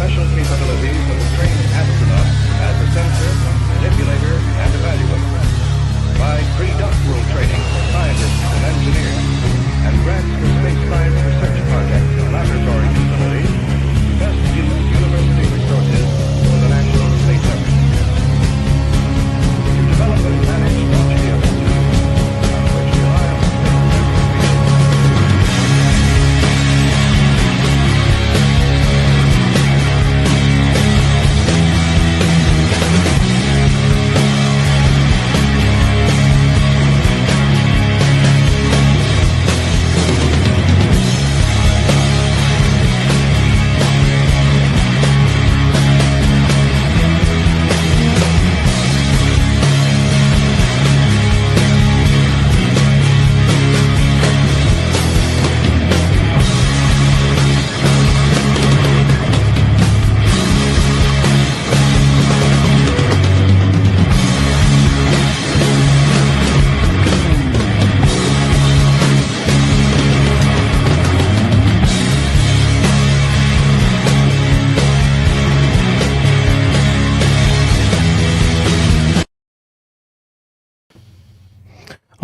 special capabilities of a trained astronaut as a sensor, manipulator, and evaluator. Provide pre-doctoral training for scientists and engineers, and grants for space science research projects and laboratory facilities to best use university resources for the National Space Effort. To develop and manage launch vehicles, on which rely on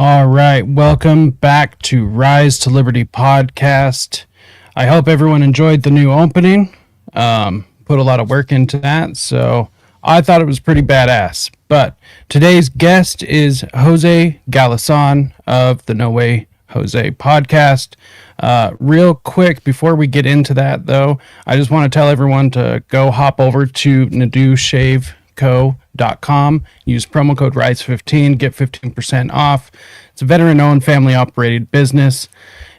All right, welcome back to Rise to Liberty podcast. I hope everyone enjoyed the new opening. Put a lot of work into that, so I thought it was pretty badass. But today's guest is Jose Galison of the No Way Jose podcast. Real quick, before we get into that, though, I just want to tell everyone to go hop over to NaduShaveCo.com. Use promo code RISE15, get 15% off. It's a veteran-owned, family-operated business,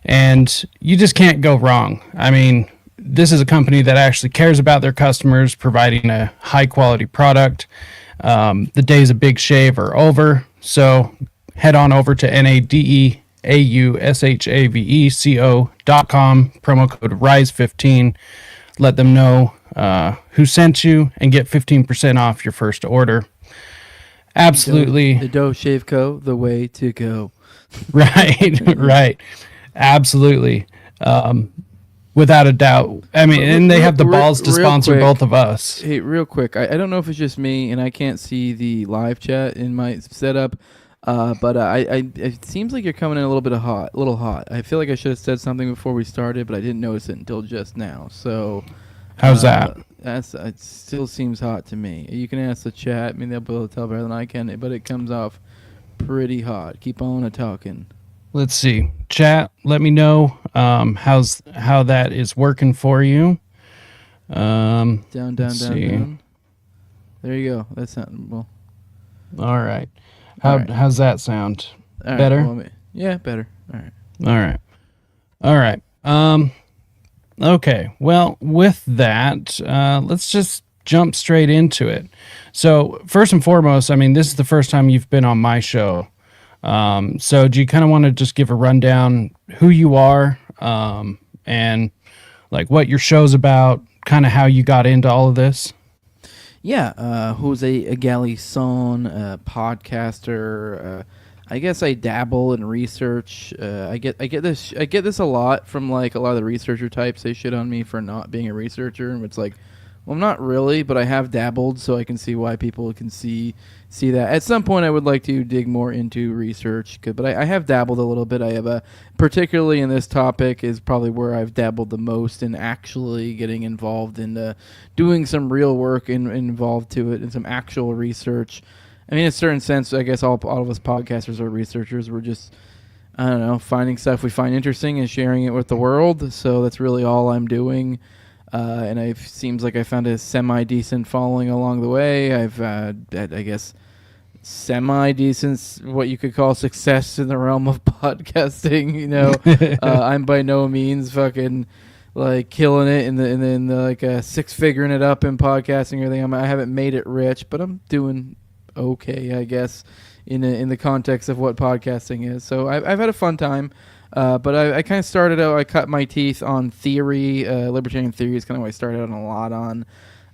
and you just can't go wrong. I mean, this is a company that actually cares about their customers, providing a high-quality product. The days of big shave are over, so head on over to NaduShaveCo.com, promo code RISE15. Let them know who sent you and get 15% off your first order. Absolutely. The Doe Shave Co., the way to go. Right, right. Absolutely. Without a doubt. I mean, and they have the balls to sponsor both of us. Hey, real quick. I don't know if it's just me and I can't see the live chat in my setup, but it seems like you're coming in a little hot. I feel like I should have said something before we started, but I didn't notice it until just now. So... How's that? It still seems hot to me. You can ask the chat. I mean, they'll be able to tell better than I can, but it comes off pretty hot. Keep on talking. Let's see. Chat, let me know how that is working for you. Down. There you go. That's not well. All right. How's that sound? All right, better? Well, yeah, better. All right. Okay, well, with that, let's just jump straight into it. So, first and foremost, I mean, this is the first time you've been on my show. So, do you kind of want to just give a rundown who you are and, like, what your show's about, kind of how you got into all of this? Yeah, Jose Galison, podcaster. I guess I dabble in research. I get this a lot from like a lot of the researcher types. They shit on me for not being a researcher, and it's like, well, I'm not really, but I have dabbled, so I can see why people can see that. At some point, I would like to dig more into research, but I have dabbled a little bit. I have particularly in this topic is probably where I've dabbled the most in actually getting involved in doing some real work involved to it and some actual research. I mean, in a certain sense, I guess all of us podcasters are researchers. We're just, I don't know, finding stuff we find interesting and sharing it with the world. So that's really all I'm doing. And it seems like I found a semi-decent following along the way. I've had, I guess, semi-decent, what you could call success in the realm of podcasting. You know, I'm by no means fucking like killing it in the like six-figuring it up in podcasting or anything. I haven't made it rich, but I'm doing okay, I guess, in the context of what podcasting is. So I've had a fun time, but I kind of started out, I cut my teeth on theory. Libertarian theory is kind of what I started out a lot on.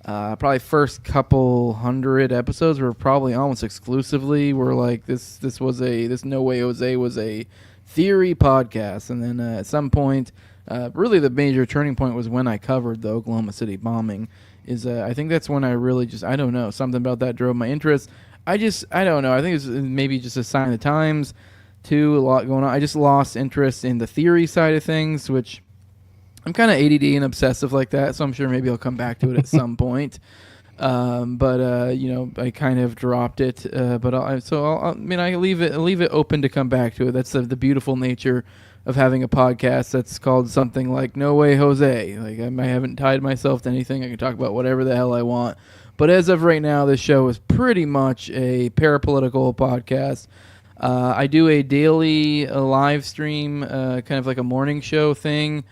Probably first couple hundred episodes were probably almost exclusively were like this No Way Jose was a theory podcast, and then at some point really the major turning point was when I covered the Oklahoma City bombing. I think that's when I really just, I don't know, something about that drove my interest. I don't know. I think it's maybe just a sign of the times. Too, a lot going on. I just lost interest in the theory side of things, which I'm kind of ADD and obsessive like that, so I'm sure maybe I'll come back to it at some point. I kind of dropped it. I leave it open to come back to it. That's the beautiful nature of having a podcast that's called something like No Way Jose. Like I haven't tied myself to anything. I can talk about whatever the hell I want. But as of right now, this show is pretty much a parapolitical podcast. I do a daily live stream, kind of like a morning show thing.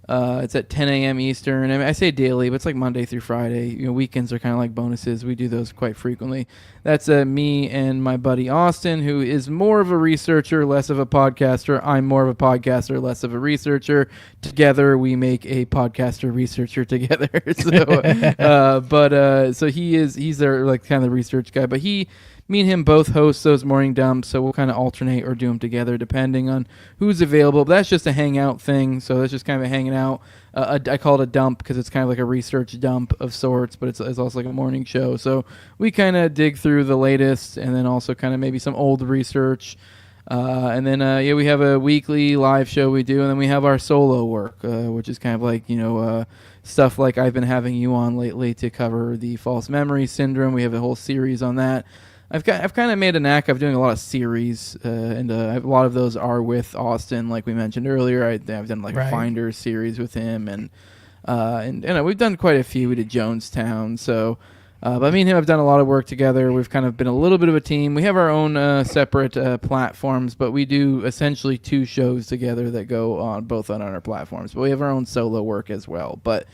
It's at 10 a.m. Eastern. I mean, I say daily, but it's like Monday through Friday. Weekends are kind of like bonuses. We do those quite frequently. That's me and my buddy Austin, who is more of a researcher, less of a podcaster. I'm more of a podcaster, less of a researcher. Together, we make a podcaster researcher together. So he's their like kind of the research guy, but me and him both host those morning dumps, so we'll kind of alternate or do them together depending on who's available. But that's just a hangout thing, so that's just kind of a hanging out. I call it a dump because it's kind of like a research dump of sorts, but it's also like a morning show. So we kind of dig through the latest and then also kind of maybe some old research. And then we have a weekly live show we do, and then we have our solo work, which is kind of like, stuff like I've been having you on lately to cover the false memory syndrome. We have a whole series on that. I've kind of made a knack of doing a lot of series, and a lot of those are with Austin, like we mentioned earlier. I've done like a Finders series with him, and we've done quite a few. We did Jonestown, so but me and him have done a lot of work together. We've kind of been a little bit of a team. We have our own separate platforms, but we do essentially 2 shows together that go on both on our platforms. But we have our own solo work as well. But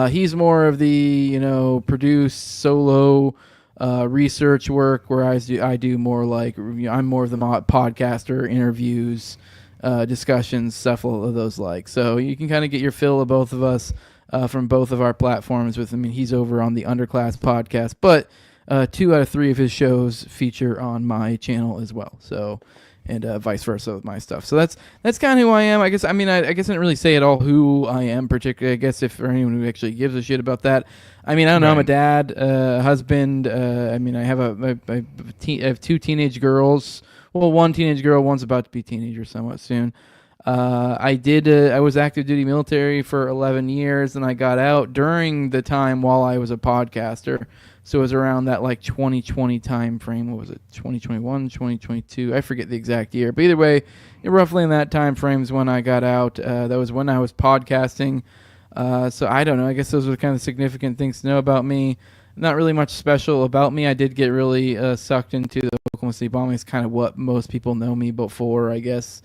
he's more of the produce solo. Research work, where I do more like I'm more of the podcaster, interviews, discussions, stuff of those like. So you can kind of get your fill of both of us from both of our platforms. He's over on the Underclass podcast, but 2 out of 3 of his shows feature on my channel as well. So. And vice versa with my stuff. So that's kind of who I am. I guess I didn't really say at all who I am particularly. I guess if for anyone who actually gives a shit about that. I don't know. I'm a dad, husband. I have 2 teenage girls. Well, 1 teenage girl, one's about to be a teenager somewhat soon. I was active duty military for 11 years, and I got out during the time while I was a podcaster. So it was around that like 2020 time frame. What was it? 2021, 2022? I forget the exact year. But either way, roughly in that time frame is when I got out. That was when I was podcasting. So I don't know. I guess those were kind of significant things to know about me. Not really much special about me. I did get really sucked into the Oklahoma City bombing. It's kind of what most people know me before, I guess.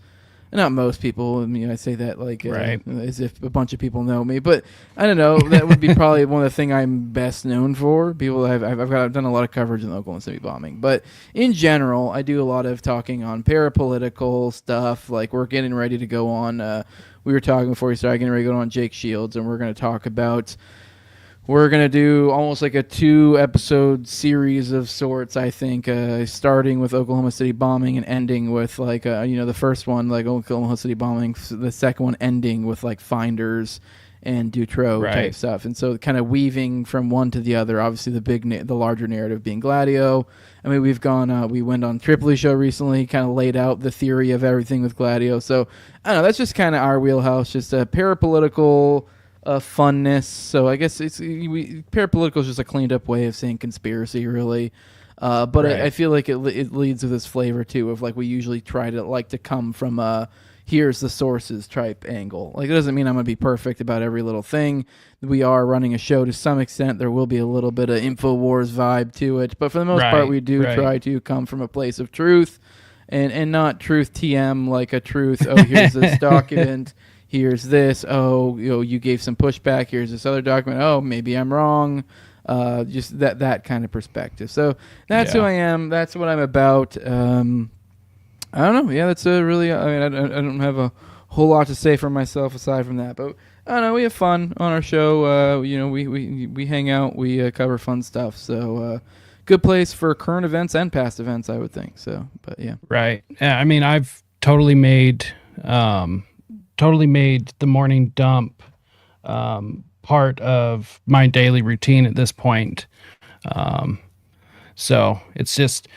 Not most people. I say that like as if a bunch of people know me, but I don't know. That would be probably one of the things I'm best known for. I've done a lot of coverage in the Oklahoma City bombing, but in general, I do a lot of talking on parapolitical stuff. Like we're getting ready to go on. We were talking before we started getting ready to go on Jake Shields, and we're going to talk about. We're going to do almost like a 2-episode series of sorts, I think, starting with Oklahoma City bombing and ending with, like, the first one, like Oklahoma City bombing, the second one ending with, like, Finders and Dutroux type stuff. And so kind of weaving from one to the other, obviously the larger narrative being Gladio. We've gone, we went on Tripoli show recently, kind of laid out the theory of everything with Gladio. So, I don't know, that's just kind of our wheelhouse, just a parapolitical... funness. So I guess parapolitical is just a cleaned up way of saying conspiracy, really. But I feel like it leads with this flavor too of like we usually try to come from here's the sources type angle. Like it doesn't mean I'm gonna be perfect about every little thing. We are running a show to some extent. There will be a little bit of InfoWars vibe to it, but for the most part, we do try to come from a place of truth, and not truth TM like a truth. Oh, here's this document. Here's this. Oh, you gave some pushback. Here's this other document. Oh, maybe I'm wrong. Just that kind of perspective. So that's who I am. That's what I'm about. I don't know. Yeah, that's a really. I don't have a whole lot to say for myself aside from that. But I don't know. We have fun on our show. We hang out. We cover fun stuff. So good place for current events and past events, I would think. So, but yeah. Right. Yeah. I've totally made. totally made the morning dump part of my daily routine at this point. So it's just,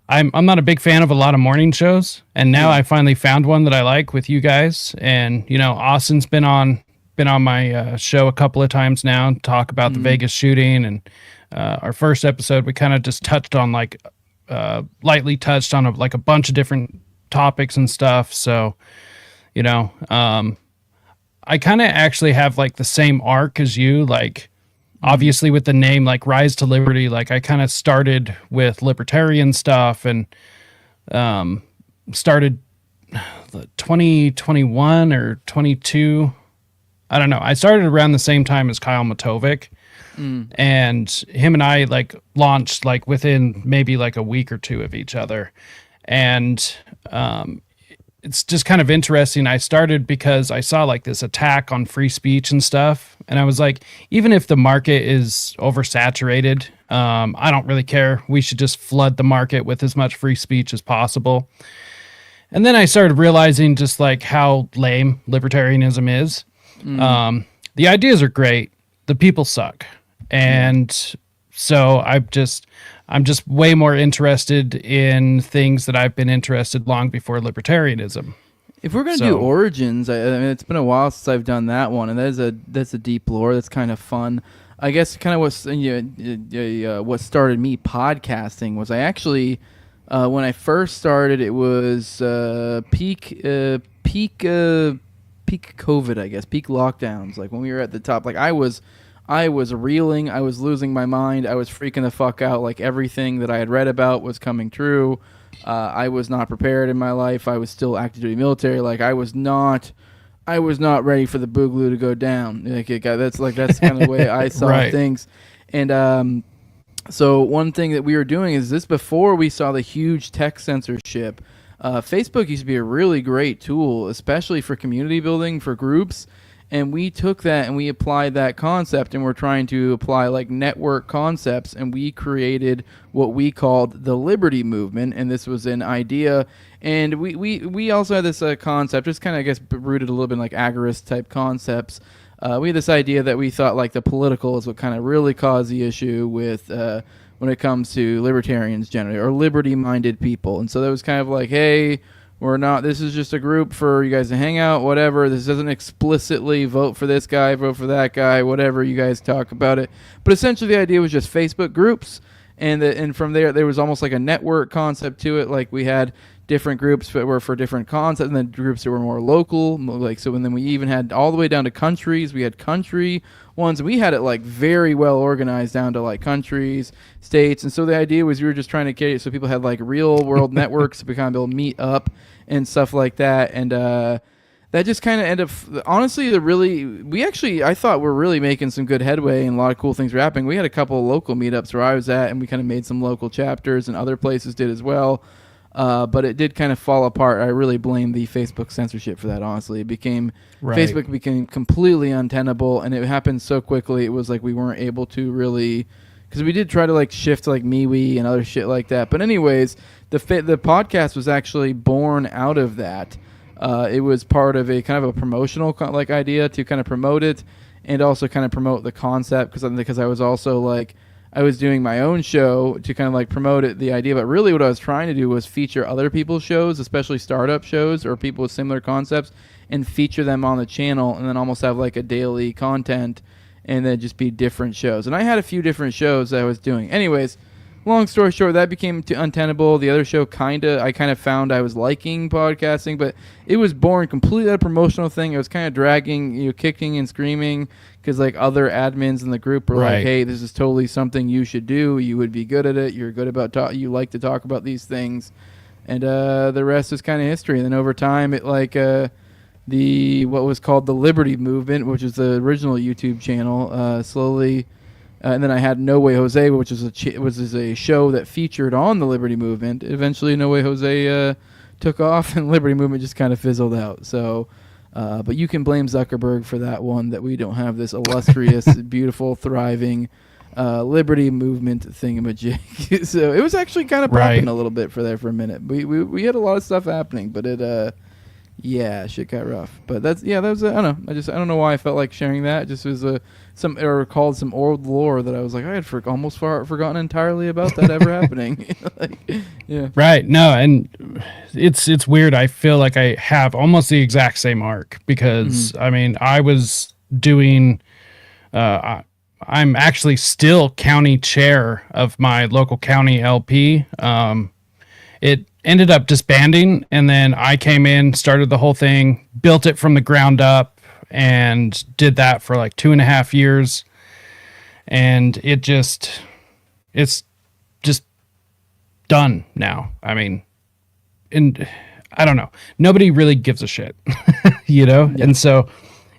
I'm not a big fan of a lot of morning shows, and now I finally found one that I like with you guys. And Austin's been on my show a couple of times now to talk about the Vegas shooting, and our first episode we kind of just touched on lightly touched on a bunch of different topics and stuff. So I kind of actually have like the same arc as you, like obviously with the name like Rise to Liberty, like I kind of started with libertarian stuff and started 2021 or 22. I don't know. I started around the same time as Kyle Matovic, and him and I like launched like within maybe like a week or two of each other. And it's just kind of interesting. I started because I saw like this attack on free speech and stuff. And I was like, even if the market is oversaturated, I don't really care. We should just flood the market with as much free speech as possible. And then I started realizing just like how lame libertarianism is. The ideas are great. The people suck. And so I'm just way more interested in things that I've been interested long before libertarianism. If we're gonna do origins, I mean, it's been a while since I've done that one, and that's a deep lore. That's kind of fun. I guess kind of what started me podcasting was I actually when I first started, it was peak COVID, I guess, peak lockdowns. Like when we were at the top, like I was reeling, I was losing my mind, I was freaking the fuck out. Like everything that I had read about was coming true. I was not prepared in my life. I was still active duty military. Like I was not ready for the boogaloo to go down. That's kind of the way I saw things. And so one thing that we were doing is this before we saw the huge tech censorship. Facebook used to be a really great tool, especially for community building, for groups. And we took that and we applied that concept, and we're trying to apply like network concepts, and we created what we called the Liberty Movement. And this was an idea, and we also had this concept, just kind of I guess rooted a little bit in like agorist type concepts. We had this idea that we thought like the political is what kind of really caused the issue with when it comes to libertarians generally, or liberty-minded people. And so that was kind of like, hey, this is just a group for you guys to hang out, whatever. This doesn't explicitly vote for this guy, vote for that guy, whatever. You guys talk about it. But essentially the idea was just Facebook groups. And from there was almost like a network concept to it. Like we had different groups that were for different concepts, and then groups that were more local. Like so, and then we even had all the way down to countries. We had country ones. We had it like very well organized down to like countries, states. And so the idea was we were just trying to get it so people had like real world networks to kind of be able to meet up and stuff like that. And that just kind of ended up, honestly, I thought we're really making some good headway, and a lot of cool things were happening. We had a couple of local meetups where I was at, and we kind of made some local chapters, and other places did as well. But it did kind of fall apart. I really blame the Facebook censorship for that, honestly. Facebook became completely untenable, and it happened so quickly. It was like we weren't able to really, because we did try to like shift to like MeWe and other shit like that. But anyways, the podcast was actually born out of that. It was part of a kind of a promotional like idea to kind of promote it, and also kind of promote the concept, because I was also like, I was doing my own show to kind of like promote it, the idea. But really what I was trying to do was feature other people's shows, especially startup shows or people with similar concepts, and feature them on the channel, and then almost have like a daily content, and then just be different shows. And I had a few different shows that I was doing. Anyways, long story short, that became untenable. The other show I kind of found I was liking podcasting, but it was born completely out of promotional thing. It was kind of dragging, kicking and screaming, because like other admins in the group were like, hey, this is totally something you should do. You would be good at it. You're good about you like to talk about these things. And the rest is kind of history. And then over time, it like what was called the Liberty Movement, which is the original YouTube channel, slowly. And then I had No Way Jose, which was a show that featured on the Liberty Movement. Eventually, No Way Jose took off, and Liberty Movement just kind of fizzled out. So, but you can blame Zuckerberg for that one, that we don't have this illustrious, beautiful, thriving Liberty Movement thingamajig. So it was actually kind of popping a little bit for a minute. We had a lot of stuff happening, but it Yeah, shit got rough. But that was I don't know. I don't know why I felt like sharing that. It just was or recalled some old lore that I was like I had almost forgotten entirely about that ever happening. Like, yeah. Right. No, and it's weird. I feel like I have almost the exact same arc because I mean, I was doing I'm actually still county chair of my local county LP. It ended up disbanding, and then I came in, started the whole thing, built it from the ground up, and did that for like 2.5 years. And it's just done now. I mean, and I don't know. Nobody really gives a shit, you know? Yeah. And so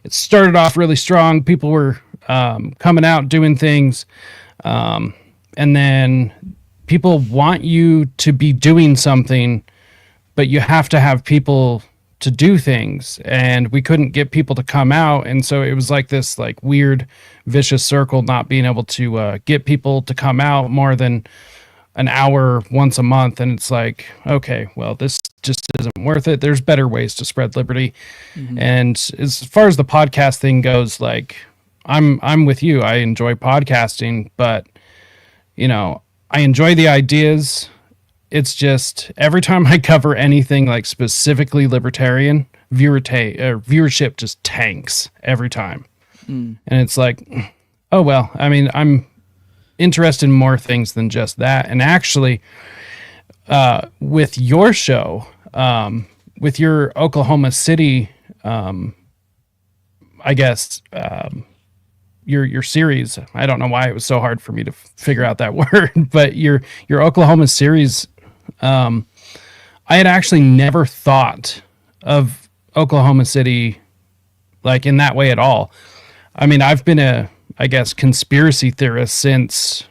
it started off really strong. People were coming out, doing things. And then people want you to be doing something, but you have to have people to do things. And we couldn't get people to come out. And so it was like this like weird vicious circle, not being able to get people to come out more than an hour once a month. And it's like, okay, well, this just isn't worth it. There's better ways to spread liberty. And as far as the podcast thing goes, like I'm with you. I enjoy podcasting, but you know, I enjoy the ideas. It's just every time I cover anything like specifically libertarian, viewership just tanks every time. And it's like, oh, well, I mean, I'm interested in more things than just that. And actually, with your show, with your Oklahoma City, I guess, your series, I don't know why it was so hard for me to figure out that word, but your Oklahoma series, I had actually never thought of Oklahoma City like in that way at all. I mean, I've been a, I guess, conspiracy theorist since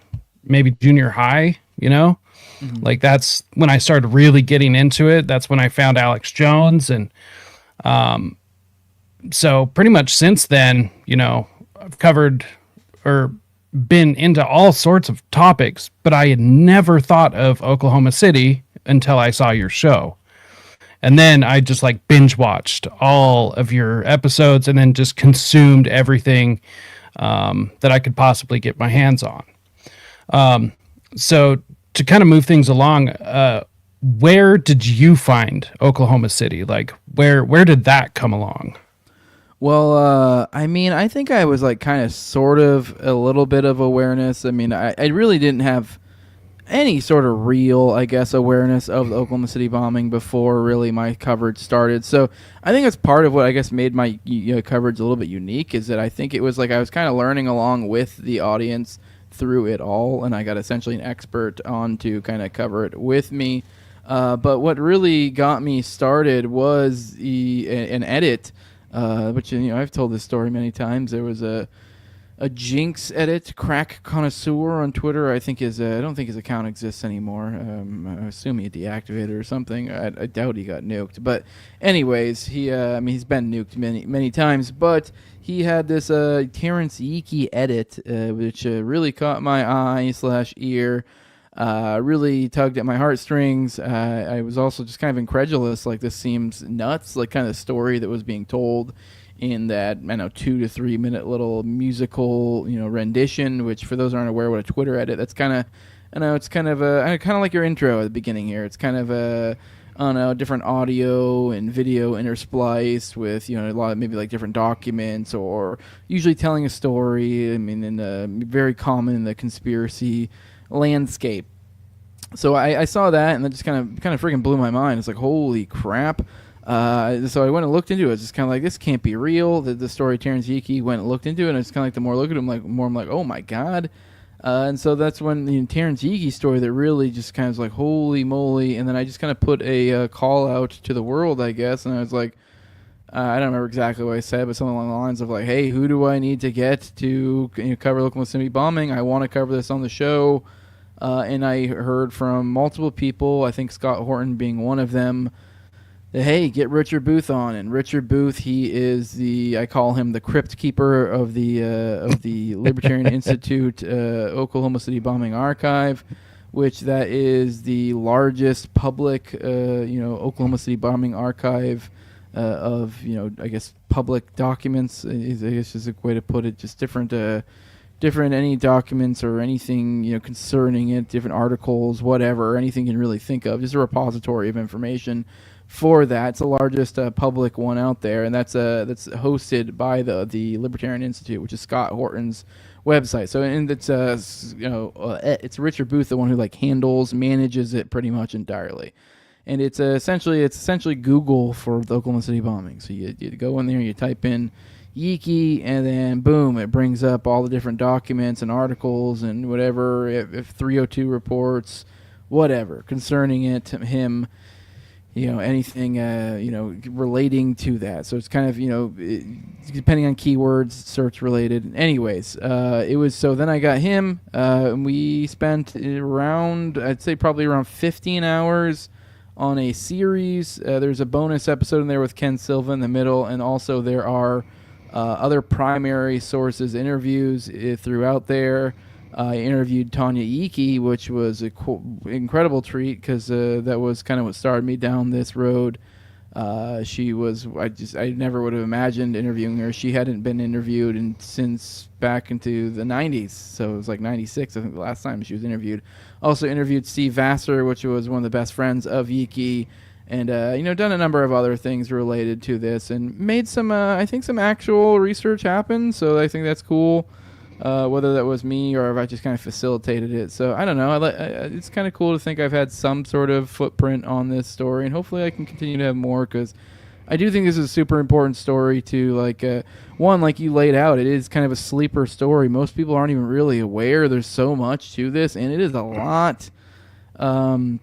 maybe junior high, you know? Like that's when I started really getting into it. That's when I found Alex Jones. And so pretty much since then, you know, I've covered or been into all sorts of topics, but I had never thought of Oklahoma City until I saw your show. And then I just like binge watched all of your episodes and then just consumed everything that I could possibly get my hands on. So to kind of move things along, where did you find Oklahoma City? Like where did that come along? Well, I mean, I think I was like kind of sort of a little bit of awareness. I mean, I really didn't have any sort of real, I guess, awareness of the Oklahoma City bombing before really my coverage started. So I think that's part of what I guess made my coverage a little bit unique is that I think it was like I was kind of learning along with the audience through it all, and I got essentially an expert on to kind of cover it with me. But what really got me started was an edit. Which, you know, I've told this story many times. There was a Jinx edit, Crack Connoisseur on Twitter. I think I don't think his account exists anymore. I assume he deactivated or something. I doubt he got nuked. But anyways, he's been nuked many times. But he had this Terrence Yeakey edit, which really caught my eye/ear. Really tugged at my heartstrings. I was also just kind of incredulous, like this seems nuts, like kind of the story that was being told in that, 2 to 3 minute little musical, rendition, which for those who aren't aware what a Twitter edit, that's kind of, it's kind of like your intro at the beginning here. It's kind of different audio and video interspliced with, a lot of maybe like different documents or usually telling a story. I mean, very common in the conspiracy landscape. So I saw that and that just kind of freaking blew my mind. It's like, holy crap. So I went and looked into it. It's just kind of like, this can't be real. The story Terrence Yeakey went and looked into it, and it's kind of like the more I look at him, I'm like, oh my god. And so that's when the Terrence Yeakey story that really just kind of was like, holy moly. And then I just kind of put a call out to the world, I guess, and I was like, I don't remember exactly what I said, but something along the lines of like, hey, who do I need to get to cover Oklahoma City bombing? I want to cover this on the show. And I heard from multiple people, I think Scott Horton being one of them, that, hey, get Richard Booth on. And Richard Booth, he is I call him the crypt keeper of the Libertarian Institute Oklahoma City Bombing Archive, which that is the largest public, Oklahoma City bombing archive of I guess public documents is, I guess, is a way to put it. Just different any documents or anything concerning it, different articles, whatever, anything you can really think of. Just a repository of information for that. It's the largest public one out there, and that's hosted by the Libertarian Institute, which is Scott Horton's website. So, and it's it's Richard Booth, the one who manages it pretty much entirely. And it's essentially Google for the Oklahoma City bombing. So you go in there, you type in Yeakey, and then boom, it brings up all the different documents and articles and whatever, if 302 reports, whatever concerning him, anything relating to that. So it's kind of depending on keywords, search related. Anyways, it was so then I got him, and we spent I'd say probably around 15 hours on a series. There's a bonus episode in there with Ken Silva in the middle, and also there are other primary sources, interviews throughout there. I interviewed Tanya Yeakey, which was an incredible treat because that was kind of what started me down this road. I never would have imagined interviewing her. She hadn't been interviewed since back into the 90s, so it was like 96, I think, the last time she was interviewed. Also interviewed Steve Vassar, which was one of the best friends of Yeakey, and done a number of other things related to this, and made some actual research happen. So I think that's cool. Whether that was me or if I just kind of facilitated it. So I don't know. It's kind of cool to think I've had some sort of footprint on this story, and hopefully I can continue to have more, because I do think this is a super important story to one, like you laid out. It is kind of a sleeper story. Most people aren't even really aware there's so much to this, and it is a lot. So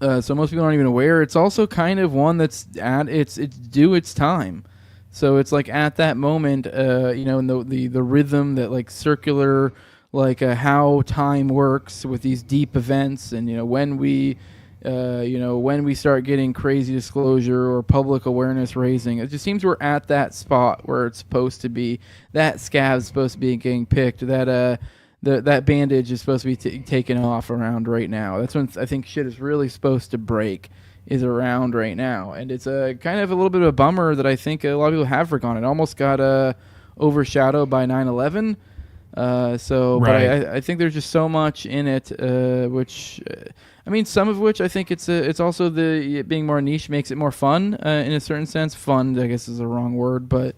most people aren't even aware. It's also kind of one that's at it's due its time. So it's like at that moment, in the rhythm that circular, how time works with these deep events, and when we start getting crazy disclosure or public awareness raising, it just seems we're at that spot where it's supposed to be. That scab's supposed to be getting picked. That bandage is supposed to be taken off around right now. That's when I think shit is really supposed to break. Is around right now, and it's a kind of a little bit of a bummer that I think a lot of people have forgotten. It almost got overshadowed by 9/11. Right. But I think there's just so much in it, some of which I think it's also it being more niche makes it more fun in a certain sense. Fun, I guess, is the wrong word, but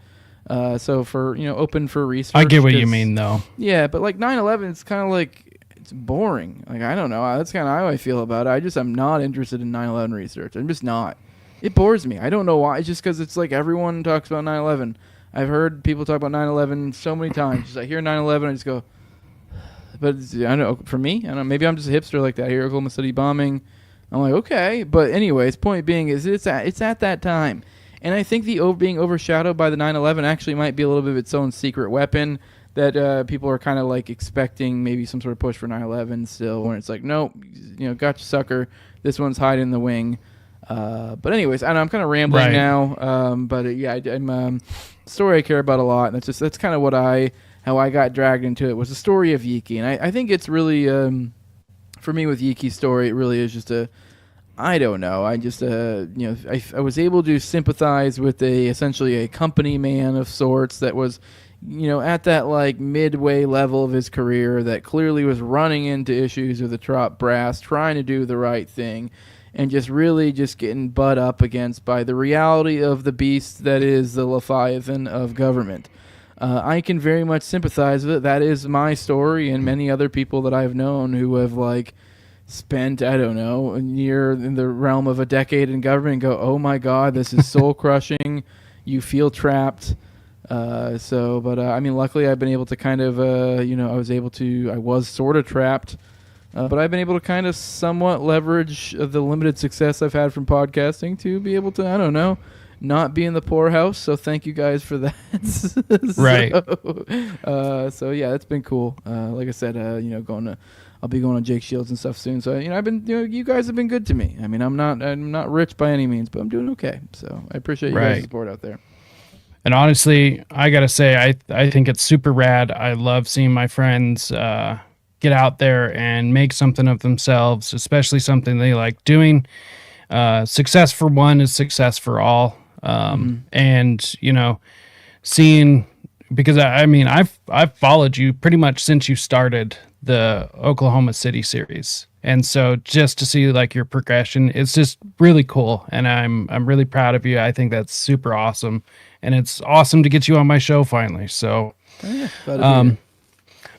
so for open for research. I get what you mean, though. Yeah, but 9/11, it's kind of it's boring. I don't know. That's kind of how I feel about it. I'm not interested in 9/11 research. I'm just not. It bores me. I don't know why. It's just because it's everyone talks about 9/11. I've heard people talk about 9/11 so many times. Just I hear 9/11, I just go. But I don't know. For me, I don't know. Maybe I'm just a hipster like that. I hear Oklahoma City bombing. I'm like, okay. But anyways, point being is it's at that time, and I think the being overshadowed by the 9/11 actually might be a little bit of its own secret weapon. That people are kind of expecting maybe some sort of push for 9/11 still, when it's nope, gotcha, sucker. This one's hiding in the wing. But anyways, I know I'm kind of rambling now. But I'm story I care about a lot, and that's kind of how I got dragged into it was the story of Yeakey, and I think it's really for me with Yeakey's story, it really is just I don't know. I just I was able to sympathize with essentially a company man of sorts that was. At that midway level of his career, that clearly was running into issues with the top brass, trying to do the right thing, and just really just getting butt up against by the reality of the beast that is the Leviathan of government. I can very much sympathize with it. That is my story, and many other people that I've known who have spent, I don't know, a year in the realm of a decade in government and go, oh my God, this is soul crushing. You feel trapped. Luckily I've been able to kind of, I was sort of trapped, but I've been able to kind of somewhat leverage the limited success I've had from podcasting to be able to, I don't know, not be in the poorhouse. So thank you guys for that. Right. So yeah, that's been cool. Like I said, I'll be going on Jake Shields and stuff soon. So, I've been, you guys have been good to me. I'm not rich by any means, but I'm doing okay. So I appreciate you guys' support out there. And honestly, I got to say, I think it's super rad. I love seeing my friends get out there and make something of themselves, especially something they like doing. Success for one is success for all. And, seeing, because I mean, I've followed you pretty much since you started the Oklahoma City series. And so just to see like your progression, it's just really cool. And I'm really proud of you. I think that's super awesome. And it's awesome to get you on my show finally. So,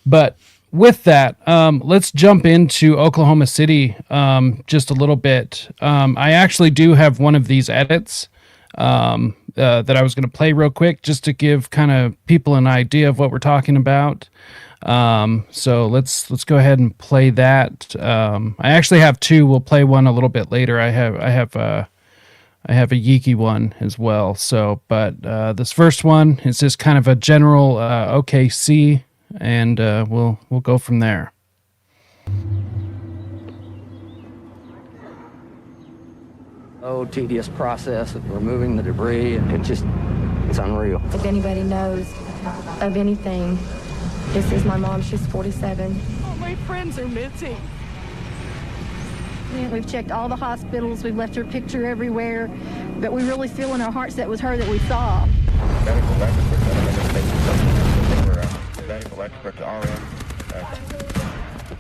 but with that, let's jump into Oklahoma City just a little bit. I actually do have one of these edits that I was going to play real quick just to give kind of people an idea of what we're talking about. So let's go ahead and play that. I actually have two. We'll play one a little bit later. I have a Yeakey one as well. So, but this first one is just kind of a general OKC, and we'll go from there. Tedious process of removing the debris, and it's unreal. If anybody knows of anything, this is my mom. She's 47. All my friends are missing. We've checked all the hospitals. We've left her picture everywhere, but we really feel in our hearts that was her that we saw. Medical expert to RN.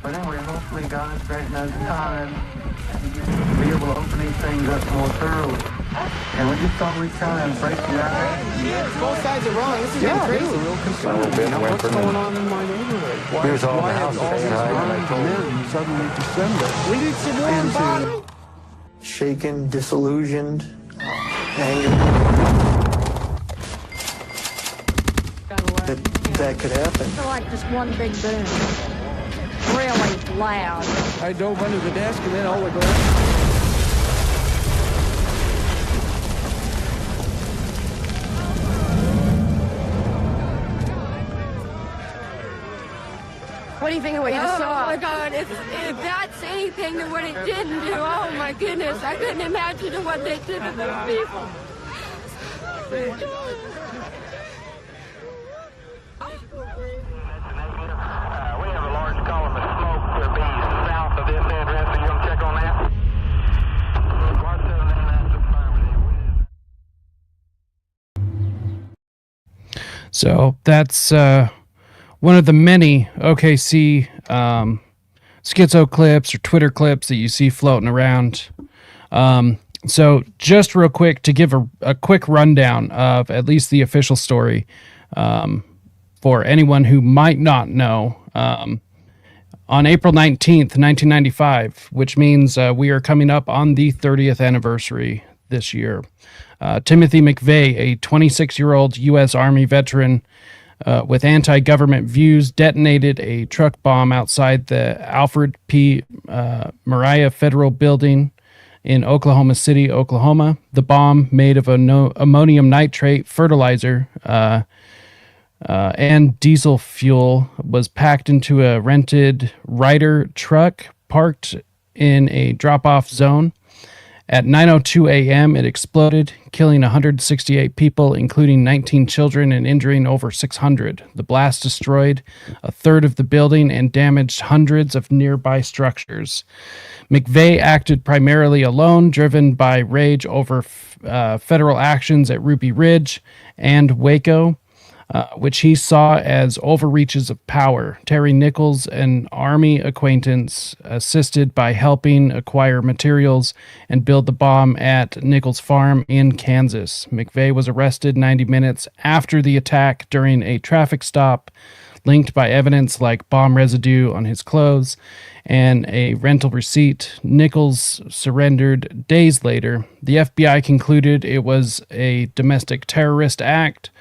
But anyway, hopefully God straighten out the time to be able to open these things up more thoroughly. And we just thought we'd try and break it out. Both sides are wrong. This is crazy. It's a real concern. What's going on in my neighborhood? We was all in the Why house has all today, this right? money come in and suddenly December? We need some warm bodies. Shaken, disillusioned, angry. That could happen. Feel like just one big boom. Really loud. I dove under the desk and then all the glass. What do you think of what you just saw? Oh my God, if that's anything to what it didn't do, oh my goodness, I couldn't imagine what they did to those people. We have a large column of smoke to be south of this address. Are you going to check on that? So that's one of the many OKC schizo clips or Twitter clips that you see floating around. So just real quick to give a quick rundown of at least the official story for anyone who might not know. On April 19th, 1995, which means we are coming up on the 30th anniversary this year, Timothy McVey, a 26-year-old U.S. Army veteran with anti-government views, detonated a truck bomb outside the Alfred P. Moriah Federal Building in Oklahoma City, Oklahoma. The bomb, made of ammonium nitrate fertilizer and diesel fuel, was packed into a rented Ryder truck parked in a drop-off zone. At 9:02 a.m., it exploded, killing 168 people, including 19 children, and injuring over 600. The blast destroyed a third of the building and damaged hundreds of nearby structures. McVey acted primarily alone, driven by rage over federal actions at Ruby Ridge and Waco, which he saw as overreaches of power. Terry Nichols, an Army acquaintance, assisted by helping acquire materials and build the bomb at Nichols' farm in Kansas. McVey was arrested 90 minutes after the attack during a traffic stop, linked by evidence like bomb residue on his clothes and a rental receipt. Nichols surrendered days later. The FBI concluded it was a domestic terrorist act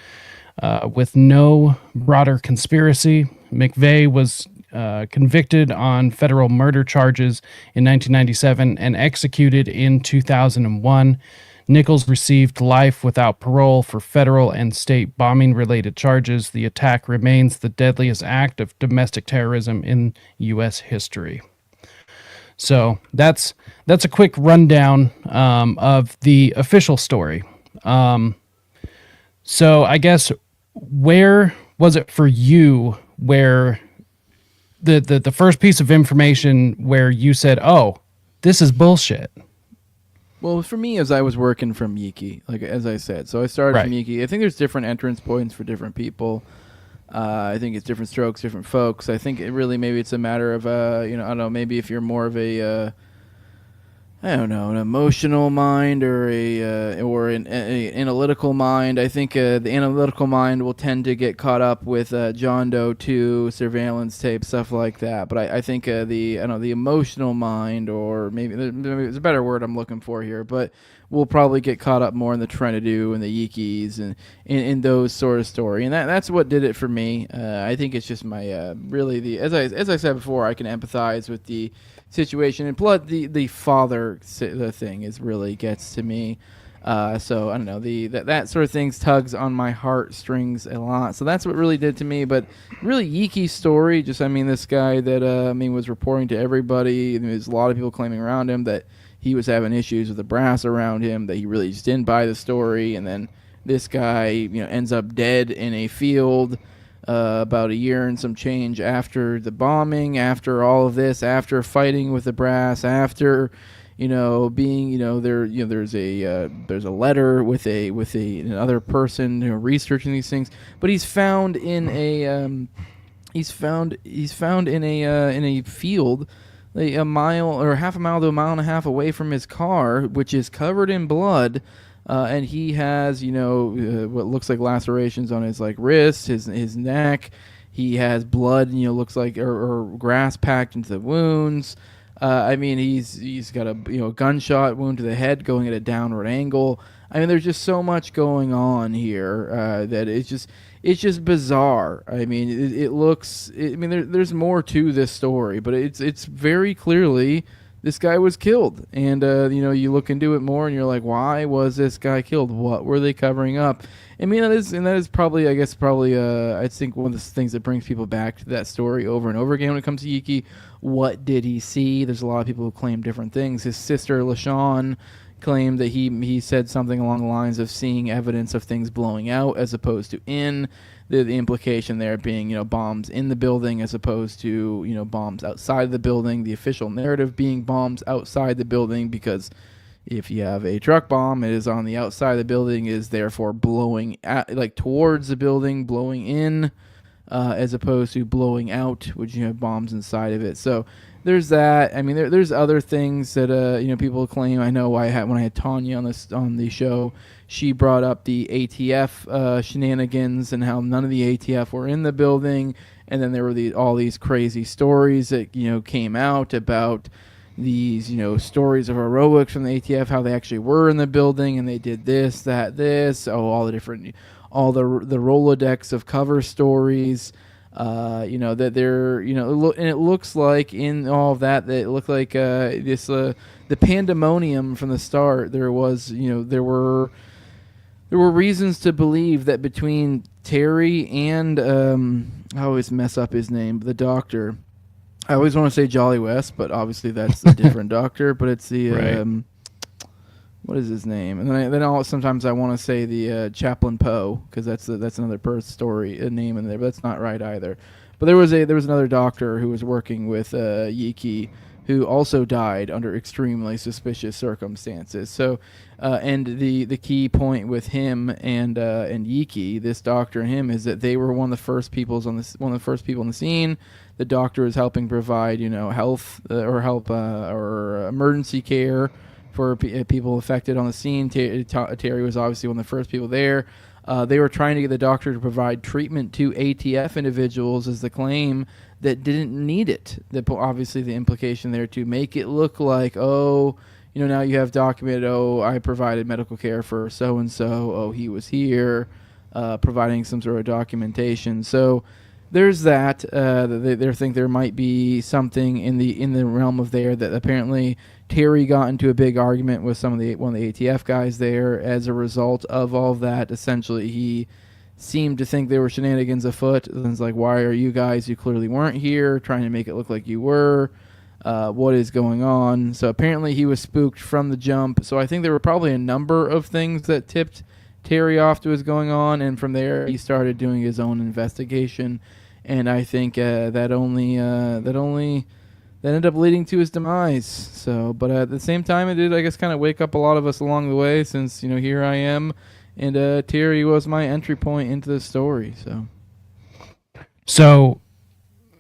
with no broader conspiracy. McVey was convicted on federal murder charges in 1997 and executed in 2001. Nichols received life without parole for federal and state bombing-related charges. The attack remains the deadliest act of domestic terrorism in U.S. history. So that's a quick rundown of the official story. So I guess, where was it for you where the first piece of information where you said, oh, this is bullshit? Well, for me, as I was working from Yeakey, like as I said, so I started from Right. Yeakey. I think there's different entrance points for different people. I think it's different strokes, different folks. I think it really maybe it's a matter of I don't know, maybe if you're more of a I don't know, an emotional mind or an analytical mind. I think the analytical mind will tend to get caught up with John Doe 2, surveillance tape, stuff like that. But I think the emotional mind, or maybe there's a better word I'm looking for here, but we'll probably get caught up more in the Trentadue and the Yeekeys and in those sort of story. And that's what did it for me. I think it's just my really as I said before, I can empathize with the situation, and plus the father the thing is really gets to me. So I don't know, that sort of things tugs on my heartstrings a lot. So that's what really did to me. But really, Yeekey's story, just this guy that was reporting to everybody. There's a lot of people claiming around him that he was having issues with the brass around him, that he really just didn't buy the story, and then this guy ends up dead in a field about a year and some change after the bombing, after all of this, after fighting with the brass, after being there's a letter with another person researching these things, but he's found in a in a field a mile or half a mile to a mile and a half away from his car, which is covered in blood. And he has, what looks like lacerations on his wrist, his neck. He has blood, looks like or grass packed into the wounds. He's got a gunshot wound to the head going at a downward angle. There's just so much going on here that it's just bizarre. It looks. There's more to this story, but it's very clearly this guy was killed, and you look into it more, and you're like, why was this guy killed? What were they covering up? That is probably, I think one of the things that brings people back to that story over and over again when it comes to Yeekey. What did he see? There's a lot of people who claim different things. His sister LaShawn claimed that he said something along the lines of seeing evidence of things blowing out as opposed to in. The implication there being, bombs in the building as opposed to, bombs outside the building. The official narrative being bombs outside the building, because if you have a truck bomb, it is on the outside of the building, is therefore blowing towards the building, blowing in, as opposed to blowing out, which you have bombs inside of it. So there's that. There's other things that people claim. I know when I had Tanya on the show, she brought up the ATF shenanigans and how none of the ATF were in the building, and then there were all these crazy stories that came out about these stories of heroics from the ATF, how they actually were in the building and they did this, that, this, all the Rolodex of cover stories. That they're, and it looks like in all of that it looked like the pandemonium from the start. There was, there were reasons to believe that between Terry and I always mess up his name, the doctor. I always want to say Jolly West, but obviously that's a different doctor. But it's the Right. What is his name? And then sometimes I want to say the Chaplain Poe, because that's another story name in there, but that's not right either. But there was another doctor who was working with Yeekey, who also died under extremely suspicious circumstances. So, and the key point with him and Yeekey, this doctor and him, is that they were one of the first people on the scene. The doctor was helping provide, health or emergency care for people affected on the scene. Terry was obviously one of the first people there. They were trying to get the doctor to provide treatment to ATF individuals, as the claim, that didn't need it. Obviously the implication there to make it look like, now you have documented, I provided medical care for so-and-so, he was here, providing some sort of documentation. So there's that. They think there might be something in the realm of there, that apparently Terry got into a big argument with one of the ATF guys there as a result of all of that. Essentially, he seemed to think there were shenanigans afoot. And it's like, why are you guys, you clearly weren't here, trying to make it look like you were? What is going on? So apparently he was spooked from the jump. So I think there were probably a number of things that tipped Terry off to what's going on, and from there he started doing his own investigation. And I think that only that ended up leading to his demise. So, but at the same time, it did, I guess, kind of wake up a lot of us along the way, since, here I am, and Terry was my entry point into the story. So,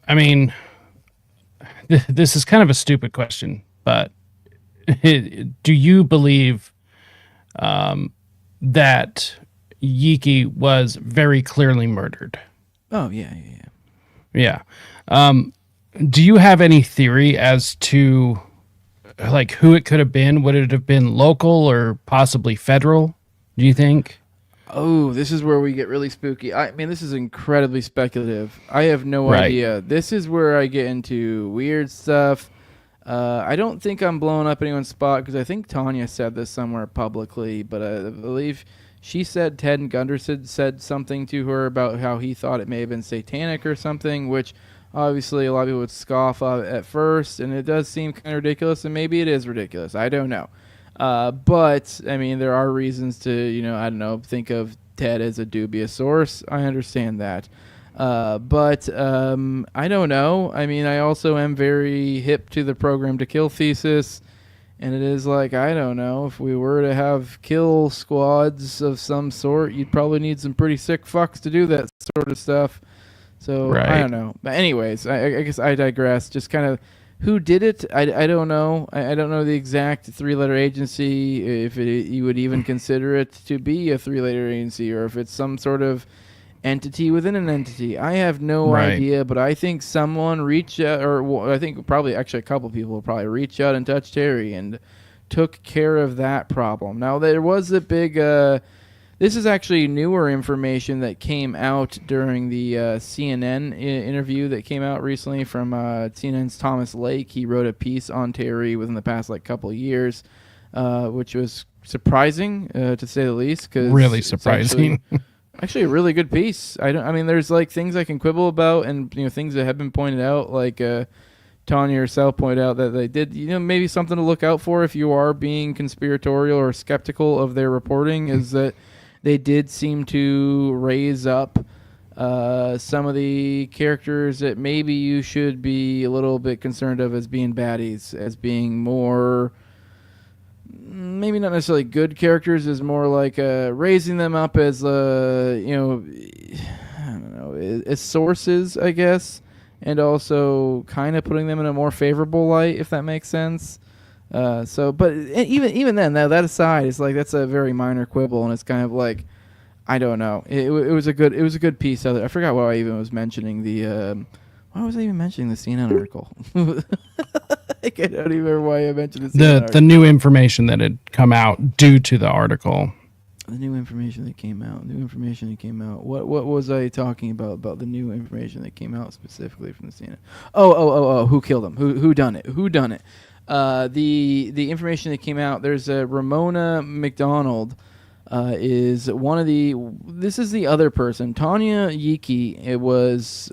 I mean, this is kind of a stupid question, but do you believe that Yeakey was very clearly murdered? Oh, yeah. Yeah. Do you have any theory as to like who it could have been? Would it have been local or possibly federal? Do you think? Oh, this is where we get really spooky. I mean, this is incredibly speculative. I have no Right. idea. This is where I get into weird stuff. I don't think I'm blowing up anyone's spot, because I think Tanya said this somewhere publicly, but I believe she said Ted Gunderson said something to her about how he thought it may have been satanic or something, which obviously a lot of people would scoff at first, and it does seem kind of ridiculous, and maybe it is ridiculous. I don't know. But, I mean, there are reasons to, I don't know, think of Ted as a dubious source. I understand that. But I don't know. I mean, I also am very hip to the Program to Kill thesis, and it is like, I don't know, if we were to have kill squads of some sort, you'd probably need some pretty sick fucks to do that sort of stuff. So, Right. I don't know. But anyways, I guess I digress. Just kind of who did it, I don't know. I don't know the exact three-letter agency, if you would even consider it to be a three-letter agency, or if it's some sort of entity within an entity. I have no Right. idea, but I think someone reached out, or I think probably actually a couple people probably reached out and touched Terry and took care of that problem. Now, there was a big... this is actually newer information that came out during the CNN interview that came out recently from CNN's Thomas Lake. He wrote a piece on Terry within the past couple of years, which was surprising to say the least. 'Cause Really it's surprising. Actually a really good piece. I mean, there's things I can quibble about, and things that have been pointed out, like Tanya herself pointed out that they did, maybe something to look out for if you are being conspiratorial or skeptical of their reporting, is that they did seem to raise up some of the characters that maybe you should be a little bit concerned of as being baddies, as being more, maybe not necessarily good characters, as more like raising them up as, I don't know, as sources, I guess, and also kind of putting them in a more favorable light, if that makes sense. But even then, that aside, it's that's a very minor quibble, and it's kind of I don't know. It was a good piece of it. I forgot why I even was mentioning why was I even mentioning the CNN article? I don't even remember why I mentioned the CNN article. The new information that had come out due to the article. The new information that came out. What was I talking about the new information that came out specifically from the CNN? Oh, who killed him? Who done it? The information that came out, there's a Ramona McDonald is one of the, this is the other person, Tanya Yeakey. It was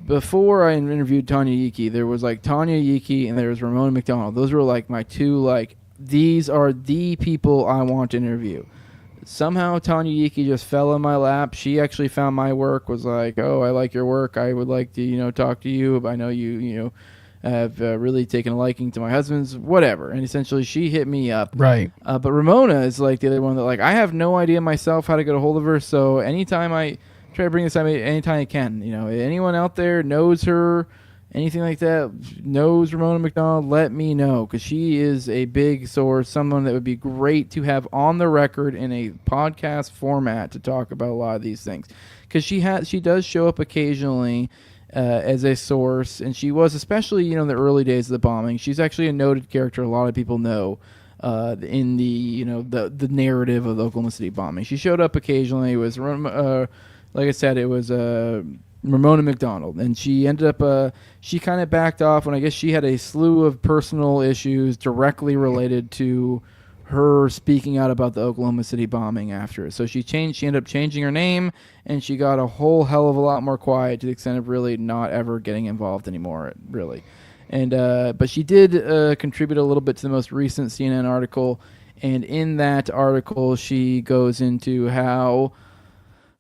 before I interviewed Tanya Yeakey, there was Tanya Yeakey and there was Ramona McDonald. Those were my two, these are the people I want to interview. Somehow Tanya Yeakey just fell in my lap. She actually found my work, was oh, I like your work. I would like to, talk to you. I know you have really taken a liking to my husband's, whatever. And essentially she hit me up. Right. But Ramona is the other one that I have no idea myself how to get a hold of her. So anytime I try to bring this up, anytime I can, anyone out there knows her, anything like that, knows Ramona McDonald, let me know, because she is a big source, someone that would be great to have on the record in a podcast format to talk about a lot of these things. Because she does show up occasionally as a source, and she was, especially in the early days of the bombing, she's actually a noted character a lot of people know in the the narrative of the Oklahoma City bombing. She showed up occasionally. It was like I said, it was Ramona McDonald, and she ended up she kind of backed off when I guess she had a slew of personal issues directly related to her speaking out about the Oklahoma City bombing after it. So she ended up changing her name, and she got a whole hell of a lot more quiet, to the extent of really not ever getting involved anymore, really. And but she did contribute a little bit to the most recent CNN article, and in that article she goes into how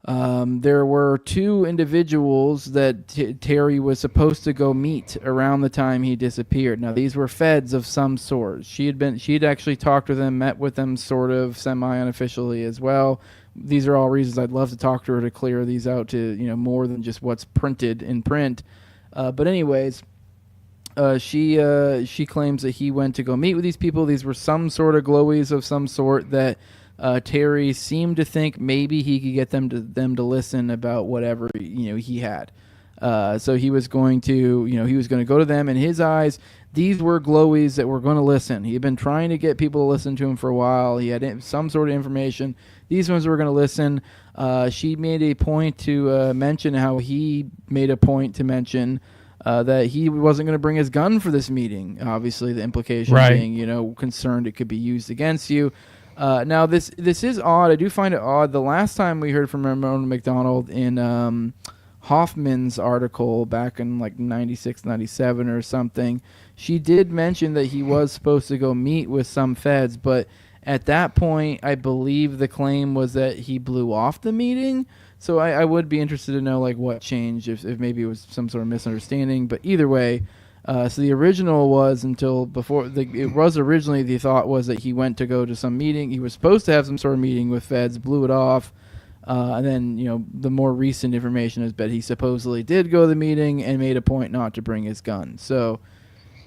There were 2 individuals that Terry was supposed to go meet around the time he disappeared. Now, these were feds of some sort. She'd actually talked with them, met with them sort of semi-unofficially as well. These are all reasons I'd love to talk to her to clear these out to, more than just what's printed in print. But anyways, she claims that he went to go meet with these people. These were some sort of glowies of some sort that Terry seemed to think maybe he could get them to listen about whatever he had. So he was going to go to them. In his eyes, these were glowies that were going to listen. He had been trying to get people to listen to him for a while. He had some sort of information. These ones were going to listen. She made a point to mention how he made a point to mention that he wasn't going to bring his gun for this meeting. Obviously, the implication being, concerned it could be used against you. Now, this is odd. I do find it odd. The last time we heard from Ramona McDonald in Hoffman's article back in like 96, 97 or something, she did mention that he was supposed to go meet with some feds, but at that point, I believe the claim was that he blew off the meeting. So I would be interested to know like what changed, if maybe it was some sort of misunderstanding. But either way, so the original was it was originally the thought was that he went to go to some meeting. He was supposed to have some sort of meeting with feds, blew it off. And then, the more recent information is that he supposedly did go to the meeting and made a point not to bring his gun. So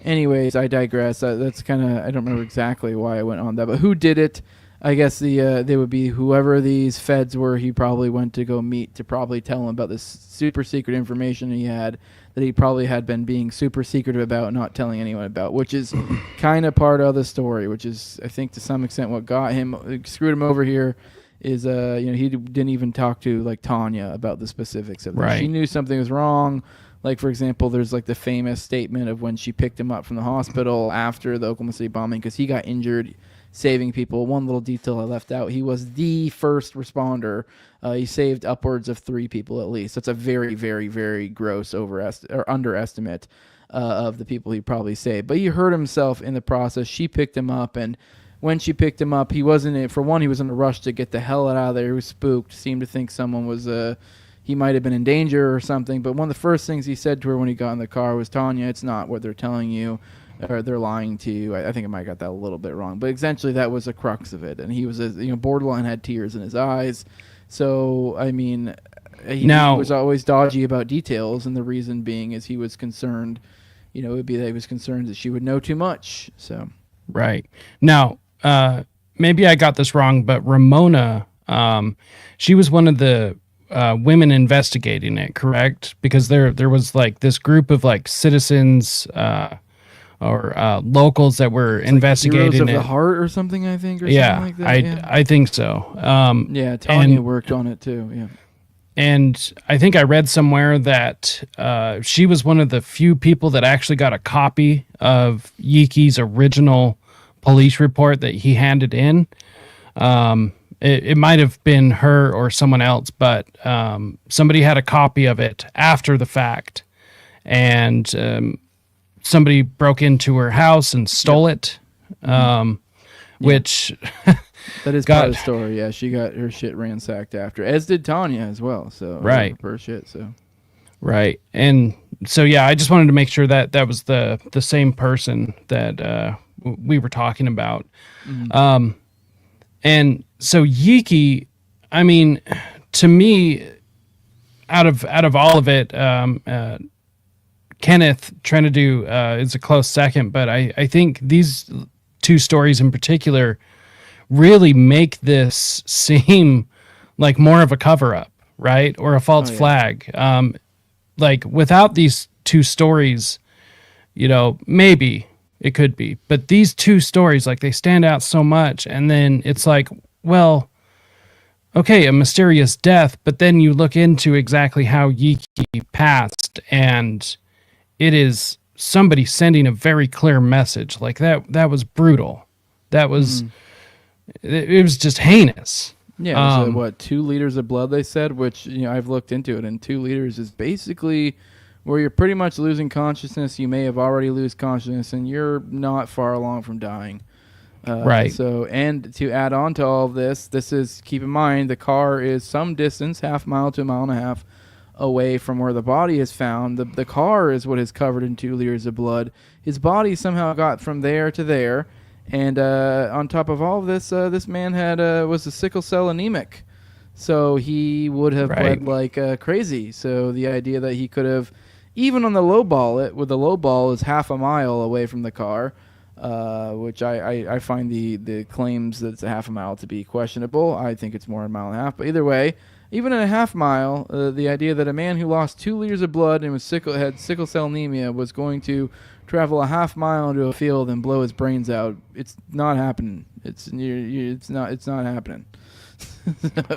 anyways, I digress. That's kind of, I don't remember exactly why I went on that, but who did it? I guess they would be whoever these feds were. He probably went to go meet to probably tell him about this super secret information he had that he probably had been being super secretive about, not telling anyone about, which is kind of part of the story, which is, I think, to some extent what got him, screwed him over here is, he didn't even talk to, like, Tanya about the specifics of this. Right. She knew something was wrong. Like, for example, there's, like, the famous statement of when she picked him up from the hospital after the Oklahoma City bombing because he got injured saving people. One little detail I left out, he was the first responder. He saved upwards of 3 people at least. That's a very, very, very gross underestimate of the people he probably saved. But he hurt himself in the process. She picked him up, and when she picked him up, he was in a rush to get the hell out of there. He was spooked, seemed to think someone was he might have been in danger or something. But one of the first things he said to her when he got in the car was, Tanya, it's not what they're telling you, or they're lying to you. I think I might have got that a little bit wrong, but essentially that was the crux of it. And he was, borderline had tears in his eyes. So, I mean, he was always dodgy about details, and the reason being is he was concerned, it would be that he was concerned that she would know too much. So, right. Now, maybe I got this wrong, but Ramona, she was one of the women investigating it, correct? Because there was like this group of like citizens or locals that were investigating like Heroes of it. the Heart or something, I think, or something like that. I think so. Tanya worked on it too. Yeah. And I think I read somewhere that she was one of the few people that actually got a copy of Yeakey's original police report that he handed in. It might have been her or someone else, but somebody had a copy of it after the fact. And somebody broke into her house and stole it, which... That is part of the story, yeah. She got her shit ransacked after, as did Tanya as well. So right, her shit. So right, and so yeah, I just wanted to make sure that that was the same person that we were talking about. Mm-hmm. And so Yeakey, I mean, to me, out of all of it, Kenneth Trentadue is a close second, but I think these 2 stories in particular really make this seem like more of a cover-up, right? Or a false flag. Like, without these 2 stories, maybe it could be. But these 2 stories, like, they stand out so much. And then it's like, well, okay, a mysterious death. But then you look into exactly how Yeakey passed, and it is somebody sending a very clear message. Like, that was brutal. That was... It was just heinous. Yeah, it was 2 liters of blood, they said, which, I've looked into it, and 2 liters is basically where you're pretty much losing consciousness. You may have already lose consciousness, and you're not far along from dying. Right. So, and to add on to all of this, keep in mind, the car is some distance, half mile to a mile and a half away from where the body is found. The car is what is covered in 2 liters of blood. His body somehow got from there to there. And on top of all of this, this man was a sickle cell anemic. So he would have bled like crazy. So the idea that he could have, even on the low ball, the low ball is half a mile away from the car, which I find the claims that it's a half a mile to be questionable. I think it's more than a mile and a half. But either way, even in a half mile, the idea that a man who lost 2 liters of blood and had sickle cell anemia was going to travel a half mile into a field and blow his brains out, it's not happening. It's not happening.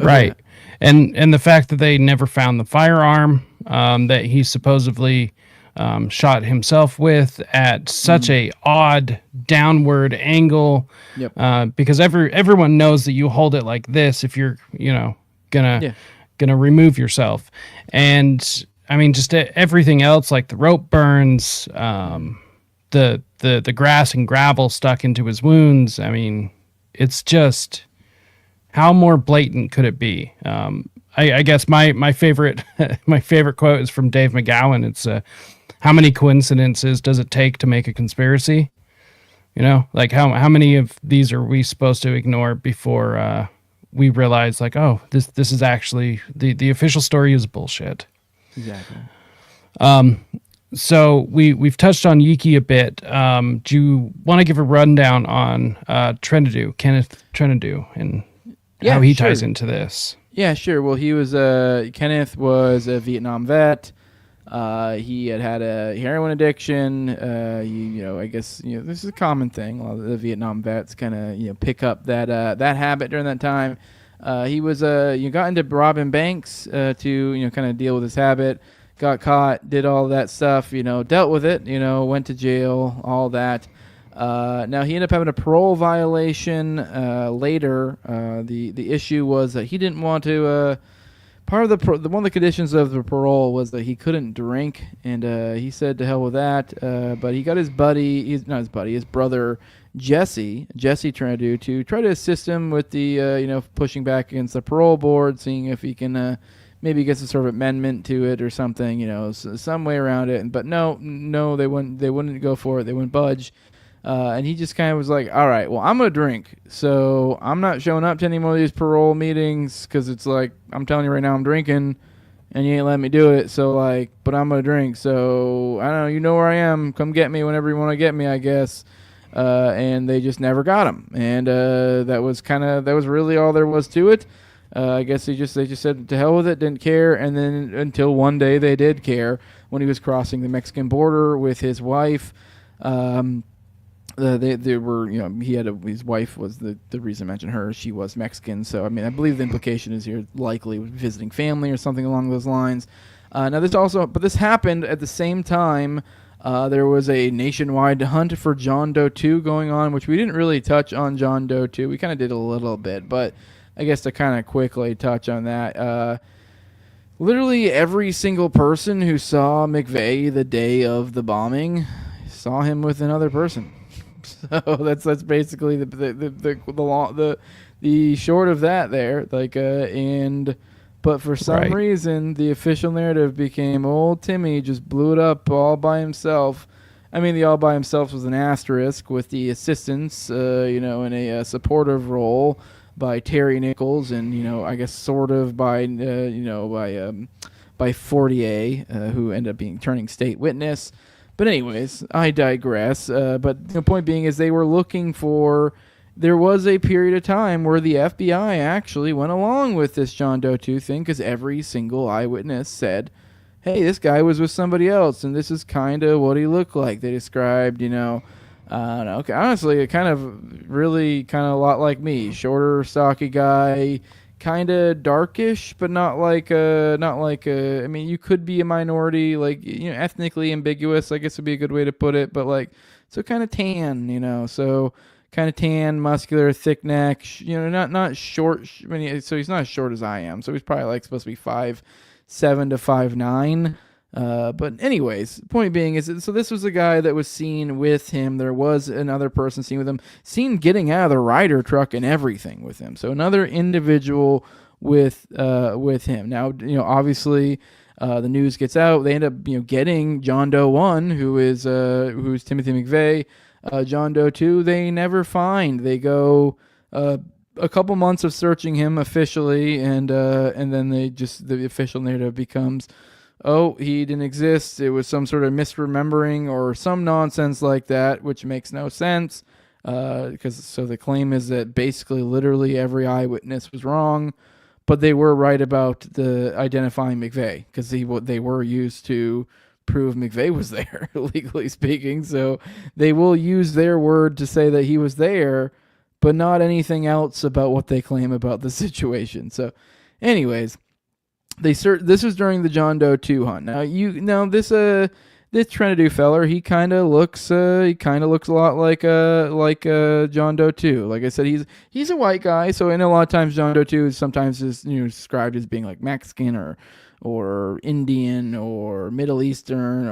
Right. And the fact that they never found the firearm that he supposedly shot himself with at such a odd downward angle. Yep. Because everyone knows that you hold it like this if you're, gonna remove yourself. And I mean, just everything else, like the rope burns, the grass and gravel stuck into his wounds. I mean, it's just, how more blatant could it be? I guess my favorite my favorite quote is from Dave McGowan. It's how many coincidences does it take to make a conspiracy? Like how many of these are we supposed to ignore before we realize, like, oh, this is actually the official story is bullshit. Exactly. So we've touched on Yeakey a bit. Do you want to give a rundown on Kenneth Trentadue, and how he ties into this? Yeah, sure. Well, Kenneth was a Vietnam vet. He had a heroin addiction. I guess this is a common thing. A lot of the Vietnam vets kind of pick up that habit during that time. He was got into robbing banks to kind of deal with his habit. Got caught, did all that stuff. Dealt with it. Went to jail. All that. Now he ended up having a parole violation later. The issue was that he didn't want to. Part of one of the conditions of the parole was that he couldn't drink, and he said to hell with that. But he got his brother Jesse Trentadue, to try to assist him with the pushing back against the parole board, seeing if he can maybe get some sort of amendment to it or something, some way around it. But no, they wouldn't go for it. They wouldn't budge. And he just kind of was like, all right, well, I'm going to drink. So I'm not showing up to any more of these parole meetings because it's like, I'm telling you right now, I'm drinking and you ain't letting me do it. So, but I'm going to drink. So, I don't know, you know where I am. Come get me whenever you want to get me, I guess. And they just never got him. And that was really all there was to it. I guess they just said to hell with it, didn't care. And then until one day they did care when he was crossing the Mexican border with his wife. They were, his wife was the reason I mentioned her. She was Mexican. So, I mean, I believe the implication is here likely visiting family or something along those lines. This happened at the same time. There was a nationwide hunt for John Doe 2 going on, which we didn't really touch on John Doe 2. We kind of did a little bit, but I guess to kind of quickly touch on that, literally every single person who saw McVey the day of the bombing saw him with another person. So that's basically the short of that there. But for some reason, the official narrative became old Timmy just blew it up all by himself. I mean, the all by himself was an asterisk with the assistance, in a supportive role by Terry Nichols, and I guess sort of by Fortier, who ended up turning state witness. But anyways, I digress. But the point being is they were looking for. There was a period of time where the FBI actually went along with this John Doe 2 thing because every single eyewitness said, hey, this guy was with somebody else, and this is kind of what he looked like. They described, honestly, it kind of a lot like me. Shorter, stocky guy, kind of darkish, but not like I mean, you could be a minority, ethnically ambiguous, I guess would be a good way to put it, but so kind of tan, so kind of tan, muscular, thick neck, not short. I mean, so he's not as short as I am, so he's probably supposed to be 5'7" to 5'9". But anyways, point being is, so this was a guy that was seen with him. There was another person seen with him, seen getting out of the Ryder truck and everything with him. So another individual with him. Now, obviously, the news gets out. They end up, getting John Doe 1, who's Timothy McVey. John Doe 2, they never find. They go a couple months of searching him officially, and then the official narrative becomes, oh, he didn't exist. It was some sort of misremembering or some nonsense like that, which makes no sense. So the claim is that basically literally every eyewitness was wrong, but they were right about the identifying McVey, because they were used to prove McVey was there, legally speaking. So they will use their word to say that he was there, but not anything else about what they claim about the situation. So anyways, this was during the John Doe 2 hunt. Now this Trentadue feller, he kind of looks a lot like John Doe 2. Like I said, he's a white guy, so I know a lot of times John Doe 2 is sometimes just described as being like Mexican or Indian or Middle Eastern,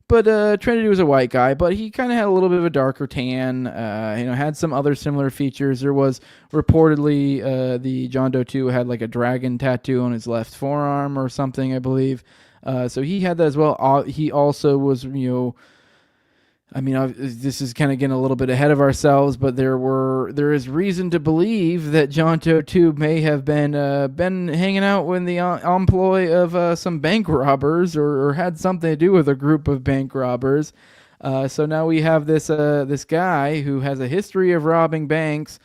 but Trentadue was a white guy, but he kind of had a little bit of a darker tan. Had some other similar features. There was reportedly the John Doe 2 had like a dragon tattoo on his left forearm or something, I believe. So he had that as well. He also was, this is kind of getting a little bit ahead of ourselves, but there is reason to believe that John Doe 2 may have been hanging out in the employ of some bank robbers, or had something to do with a group of bank robbers. So now we have this guy who has a history of robbing banks,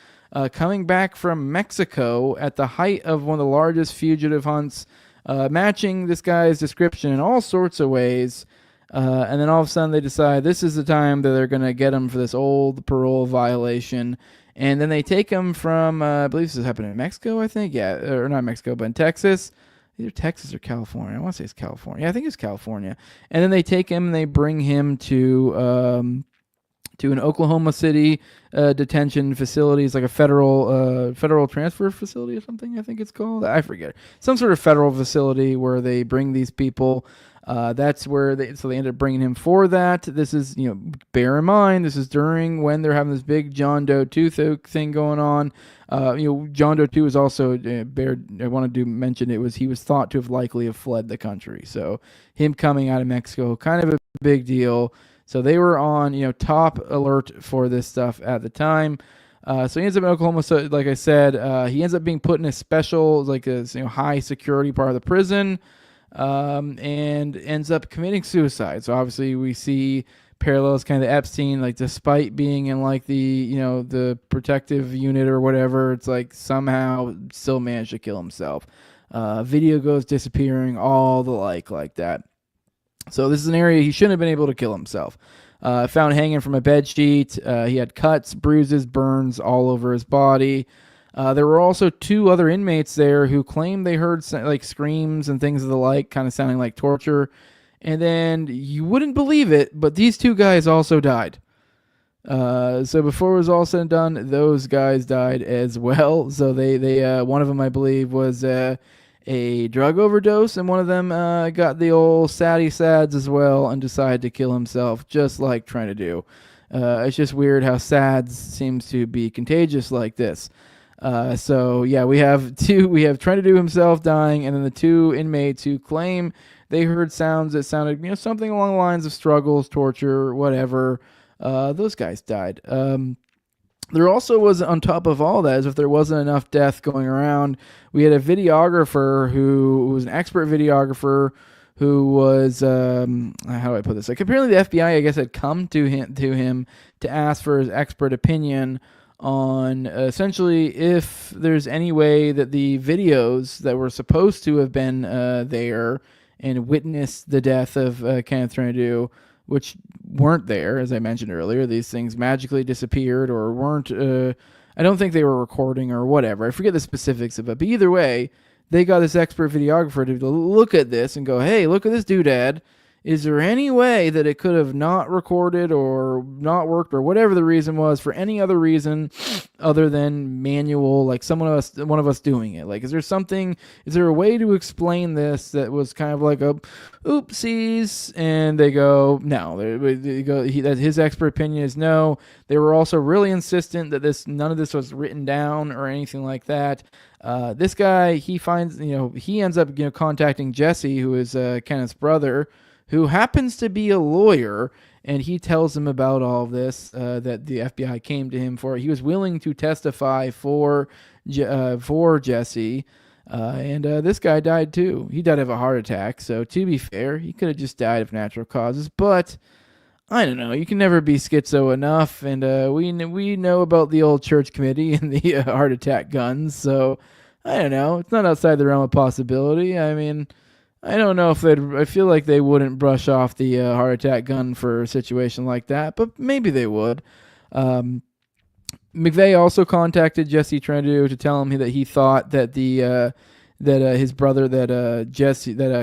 coming back from Mexico at the height of one of the largest fugitive hunts, matching this guy's description in all sorts of ways. And then all of a sudden they decide this is the time that they're going to get him for this old parole violation. And then they take him from, I believe this is happening in Mexico, I think. Yeah, or not Mexico, but in Texas. Either Texas or California. I want to say it's California. Yeah, I think it's California. And then they take him and they bring him to an Oklahoma City detention facility. It's like a federal transfer facility or something, I think it's called. I forget. Some sort of federal facility where they bring these people. That's where they end up bringing him for that. This is, bear in mind, this is during when they're having this big John Doe 2 thing going on. John Doe 2 is also, I wanted to mention he was thought to have likely have fled the country. So him coming out of Mexico, kind of a big deal. So they were on, top alert for this stuff at the time. So he ends up in Oklahoma. So like I said, he ends up being put in a special, high security part of the prison. And ends up committing suicide. So obviously we see parallels kind of Epstein, like despite being in like the protective unit or whatever, it's like somehow still managed to kill himself. Video goes disappearing, all the like that. So this is an area he shouldn't have been able to kill himself. Found hanging from a bed sheet. He had cuts, bruises, burns all over his body. There were also 2 other inmates there who claimed they heard like screams and things of the like, kind of sounding like torture. And then you wouldn't believe it, but these 2 guys also died. So before it was all said and done, those guys died as well. So they one of them, I believe, was a drug overdose, and one of them got the old sads as well and decided to kill himself, just like Trentadue. It's just weird how SADS seems to be contagious like this. So yeah, we have Trentadue himself dying, and then the 2 inmates who claim they heard sounds that sounded, something along the lines of struggles, torture, whatever. Those guys died. There also was, on top of all that, as if there wasn't enough death going around, we had a videographer who was an expert videographer who was, how do I put this? Like, apparently the FBI, I guess, had come to him to ask for his expert opinion on essentially if there's any way that the videos that were supposed to have been there and witnessed the death of Kenneth Trentadue, which weren't there, as I mentioned earlier. These things magically disappeared or weren't, I don't think they were recording or whatever. I forget the specifics of it. But either way, they got this expert videographer to look at this and go, hey, look at this doodad. is there any way that it could have not recorded or not worked or whatever the reason was for any other reason other than manual, like one of us doing it? Like, is there a way to explain this that was kind of like a oopsies? And they go, no. His expert opinion is no. They were also really insistent that none of this was written down or anything like that. This guy, he ends up contacting Jesse, who is Kenneth's brother, who happens to be a lawyer, and he tells him about all of this, that the FBI came to him for. He was willing to testify for Jesse, and this guy died too. He died of a heart attack, so to be fair, he could have just died of natural causes, but I don't know. You can never be schizo enough, and we know about the old church committee and the heart attack guns, so I don't know. It's not outside the realm of possibility. I mean, I don't know if I feel like they wouldn't brush off the heart attack gun for a situation like that, but maybe they would. McVey also contacted Jesse Trentadue to tell him that he thought that his brother,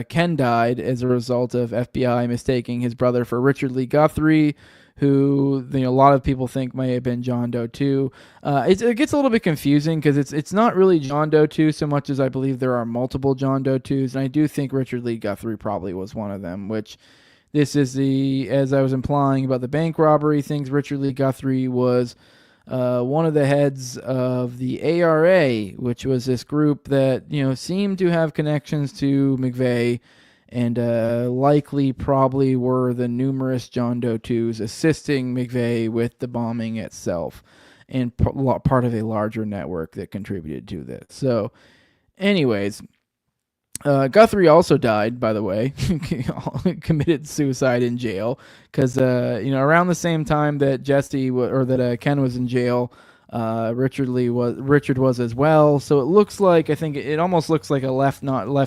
Ken died as a result of FBI mistaking his brother for Richard Lee Guthrie, who a lot of people think may have been John Doe 2. It gets a little bit confusing because it's not really John Doe 2 so much as I believe there are multiple John Doe 2s, and I do think Richard Lee Guthrie probably was one of them, which this is as I was implying about the bank robbery things, Richard Lee Guthrie was one of the heads of the ARA, which was this group that seemed to have connections to McVey, and likely probably were the numerous John Doe 2s assisting McVey with the bombing itself, and part of a larger network that contributed to this. So, anyways, Guthrie also died, by the way, committed suicide in jail, because around the same time that Ken was in jail, Richard was as well. So it looks like, I think it almost looks like a left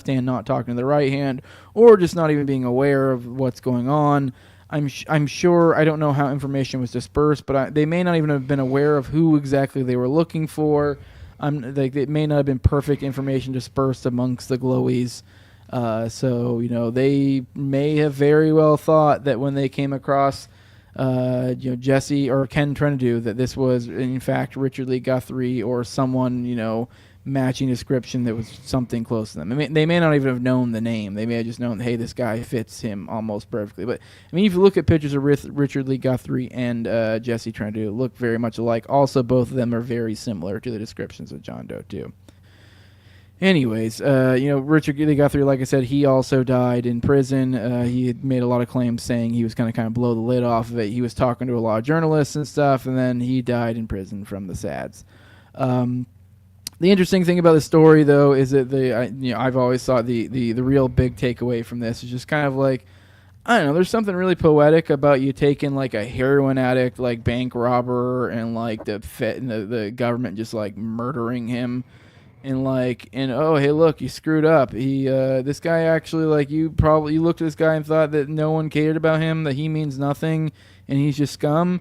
hand not talking to the right hand, or just not even being aware of what's going on. I'm sure, I don't know how information was dispersed, but they may not even have been aware of who exactly they were looking for. It may not have been perfect information dispersed amongst the glowies. So they may have very well thought that when they came across Jesse or Ken Trentadue, that this was in fact Richard Lee Guthrie or someone matching description that was something close to them. They may not even have known the name. They may have just known, hey, this guy fits him almost perfectly. But I mean, if you look at pictures of Richard Lee Guthrie and Jesse Trentadue, look very much alike. Also, both of them are very similar to the descriptions of John Doe 2. Anyways, Richard Lee Guthrie, like I said, he also died in prison. He had made a lot of claims saying he was going to kind of blow the lid off of it. He was talking to a lot of journalists and stuff, and then he died in prison from the SADS. The interesting thing about the story, though, is that I've always thought the real big takeaway from this is just kind of like, I don't know, there's something really poetic about you taking like a heroin addict, like bank robber, and like the government just like murdering him. And oh, hey, look, you screwed up. This guy actually, like, you looked at this guy and thought that no one cared about him, that he means nothing, and he's just scum.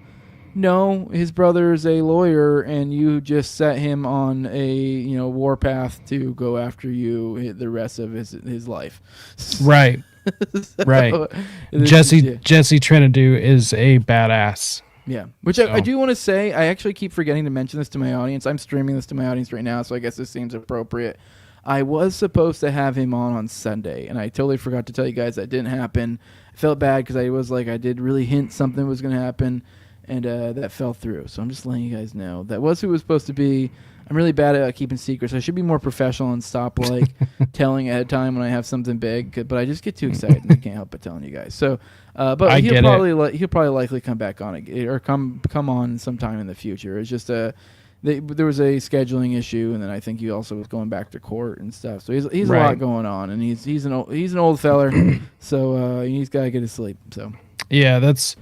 No, his brother is a lawyer, and you just set him on a war path to go after you the rest of his life. Right, right. Jesse Trentadue is a badass. Yeah, which I do want to say, I actually keep forgetting to mention this to my audience. I'm streaming this to my audience right now, so I guess this seems appropriate. I was supposed to have him on Sunday, and I totally forgot to tell you guys that didn't happen. I felt bad because I did really hint something was going to happen, and that fell through. So I'm just letting you guys know. That was who it was supposed to be. I'm really bad at keeping secrets. I should be more professional and stop telling ahead of time when I have something big. But I just get too excited and I can't help but telling you guys. So, but he'll probably likely come back on or come on sometime in the future. It's just there was a scheduling issue, and then I think he also was going back to court and stuff. So he's a lot going on, and he's an old feller, so he's got to get his sleep. So. Yeah, that's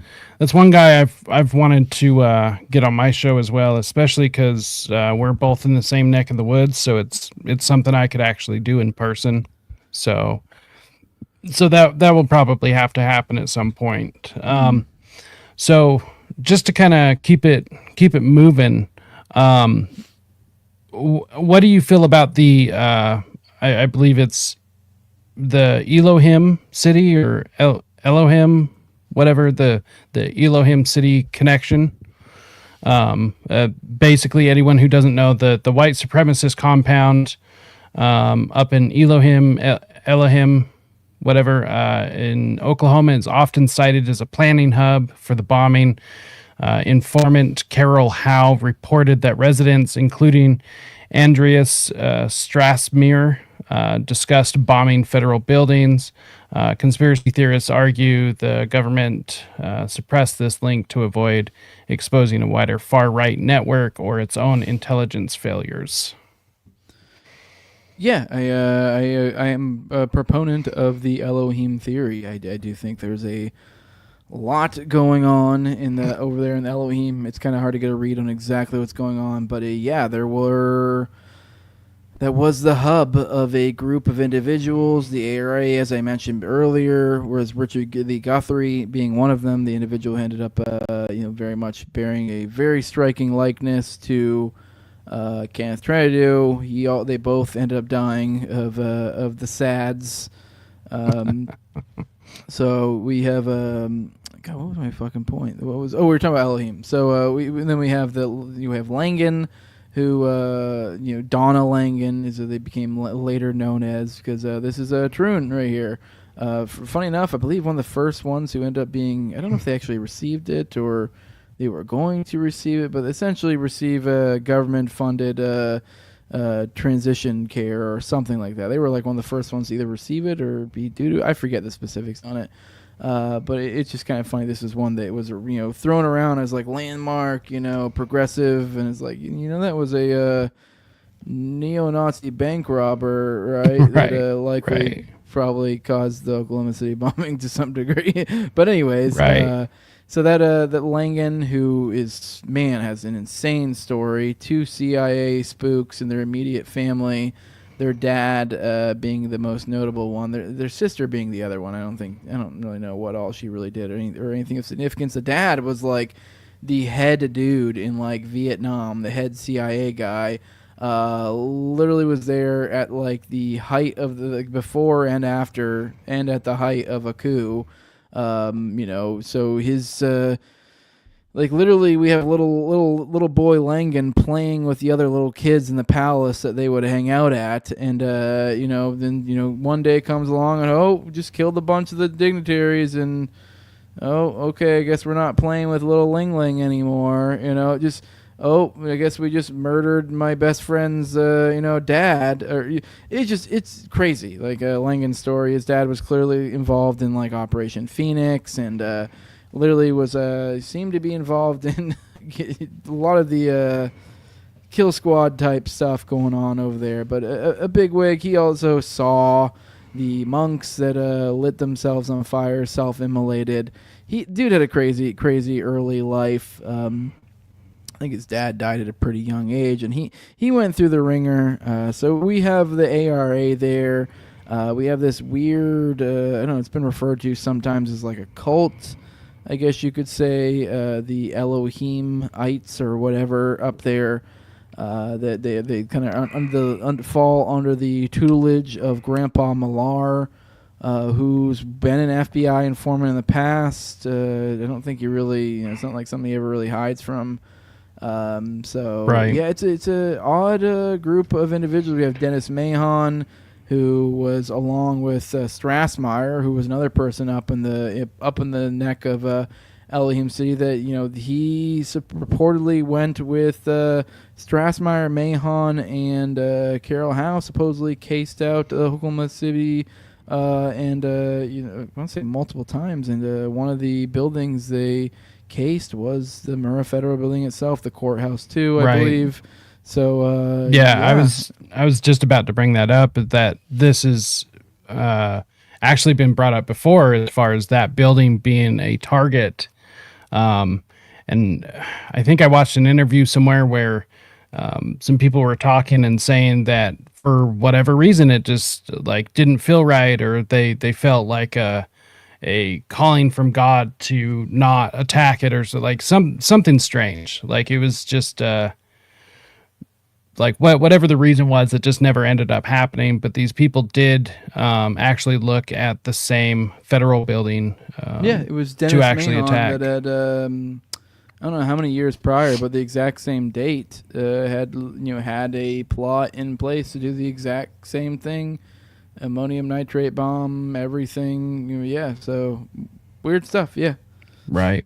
one guy I've wanted to get on my show as well, especially because we're both in the same neck of the woods, so it's something I could actually do in person. So that will probably have to happen at some point. So just to kind of keep it moving, what do you feel about the I believe it's the Elohim City or Elohim, whatever, the Elohim City connection. Basically, anyone who doesn't know, the white supremacist compound up in Elohim, whatever, in Oklahoma is often cited as a planning hub for the bombing. Informant Carol Howe reported that residents, including Andreas Strassmere, discussed bombing federal buildings. Conspiracy theorists argue the government suppressed this link to avoid exposing a wider far-right network or its own intelligence failures. Yeah, I am a proponent of the Elohim theory. I do think there's a lot going on over there in Elohim. It's kind of hard to get a read on exactly what's going on, but yeah, that was the hub of a group of individuals. The ARA, as I mentioned earlier, whereas Richard Lee Guthrie being one of them, the individual who ended up, very much bearing a very striking likeness to Kenneth Trentadue. They both ended up dying of the SADS. So we have God, what was my fucking point? We were talking about Elohim. So then we have you have Langan, who Donna Langan is they became later known as, because this is Troon right here. Funny enough, I believe one of the first ones who ended up being, I don't know if they actually received it or they were going to receive it, but essentially receive government-funded transition care or something like that. They were like one of the first ones to either receive it or be due to. I forget the specifics on it. But it's just kind of funny. This is one that was, thrown around as like landmark, progressive, and it's like, that was a neo-Nazi bank robber, right? Right. That likely probably caused the Oklahoma City bombing to some degree. But anyways, right. So that Langan, who has an insane story. 2 CIA spooks in their immediate family. Their dad being the most notable one. Their sister being the other one. I don't really know what all she really did or anything of significance. The dad was like the head dude in like Vietnam, the head CIA guy. Literally was there at like the height of the before and after, and at the height of a coup. So his literally we have little boy Langan playing with the other little kids in the palace that they would hang out at, and then one day comes along and just killed a bunch of the dignitaries, and okay, I guess we're not playing with little Ling Ling anymore, I guess we just murdered my best friend's, dad. Or it's crazy. Like Langan's story, his dad was clearly involved in like Operation Phoenix, and literally was seemed to be involved in a lot of the kill squad type stuff going on over there. But a big wig. He also saw the monks that lit themselves on fire, self-immolated. Dude had a crazy early life. I think his dad died at a pretty young age, and he went through the ringer. So we have the ARA there. We have this weird, I don't know, it's been referred to sometimes as like a cult, I guess you could say, the Elohimites or whatever up there. That they kind of fall under the tutelage of Grandpa Millar, who's been an FBI informant in the past. I don't think he really, it's not like something he ever really hides from. Right. Yeah, it's a odd group of individuals. We have Dennis Mahon, who was along with Strassmeyer, who was another person up in the neck of Elohim City. That he reportedly went with Strassmeyer, Mahon, and Carol Howe. Supposedly cased out Oklahoma City, and I want to say multiple times. And one of the buildings they cased was the Murrah Federal Building itself, the courthouse too, I believe. So yeah, I was just about to bring that up, that this is actually been brought up before as far as that building being a target. And I think I watched an interview somewhere where some people were talking and saying that for whatever reason it just like didn't feel right, or they felt like a calling from God to not attack it, or so, like something strange. Like it was just like whatever the reason was, it just never ended up happening. But these people did actually look at the same federal building. It was Dennis to actually Mahon attack. that had I don't know how many years prior, but the exact same date had a plot in place to do the exact same thing, ammonium nitrate bomb, everything. Yeah, so weird stuff. Yeah, right.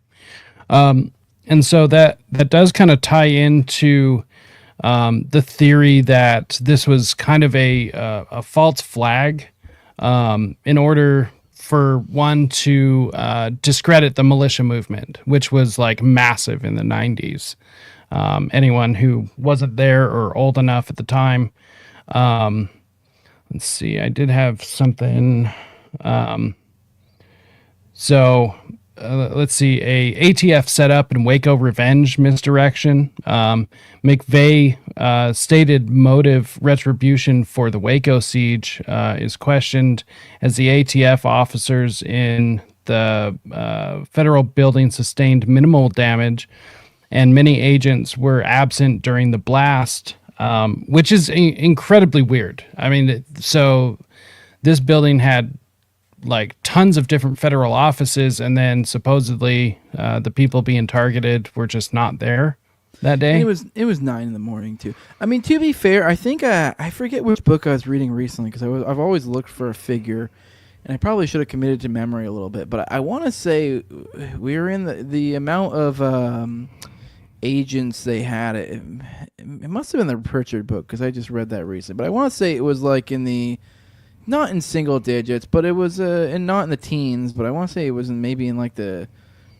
And so that does kind of tie into the theory that this was kind of a false flag in order for one to discredit the militia movement, which was like massive in the 90s. Anyone who wasn't there or old enough at the time. Let's see, I did have something. Let's see, a ATF set up in Waco revenge misdirection. McVey stated motive retribution for the Waco siege is questioned as the ATF officers in the federal building sustained minimal damage and many agents were absent during the blast, which is incredibly weird. I mean, so this building had like tons of different federal offices, and then supposedly the people being targeted were just not there that day. And it was 9 a.m. too. I mean, to be fair, I think I forget which book I was reading recently because I've always looked for a figure, and I probably should have committed to memory a little bit. But I want to say we were in the amount of agents they had. It must have been the Pritchard book because I just read that recently. But I want to say it was like in the not in single digits, but it was and not in the teens. But I want to say it was maybe in like the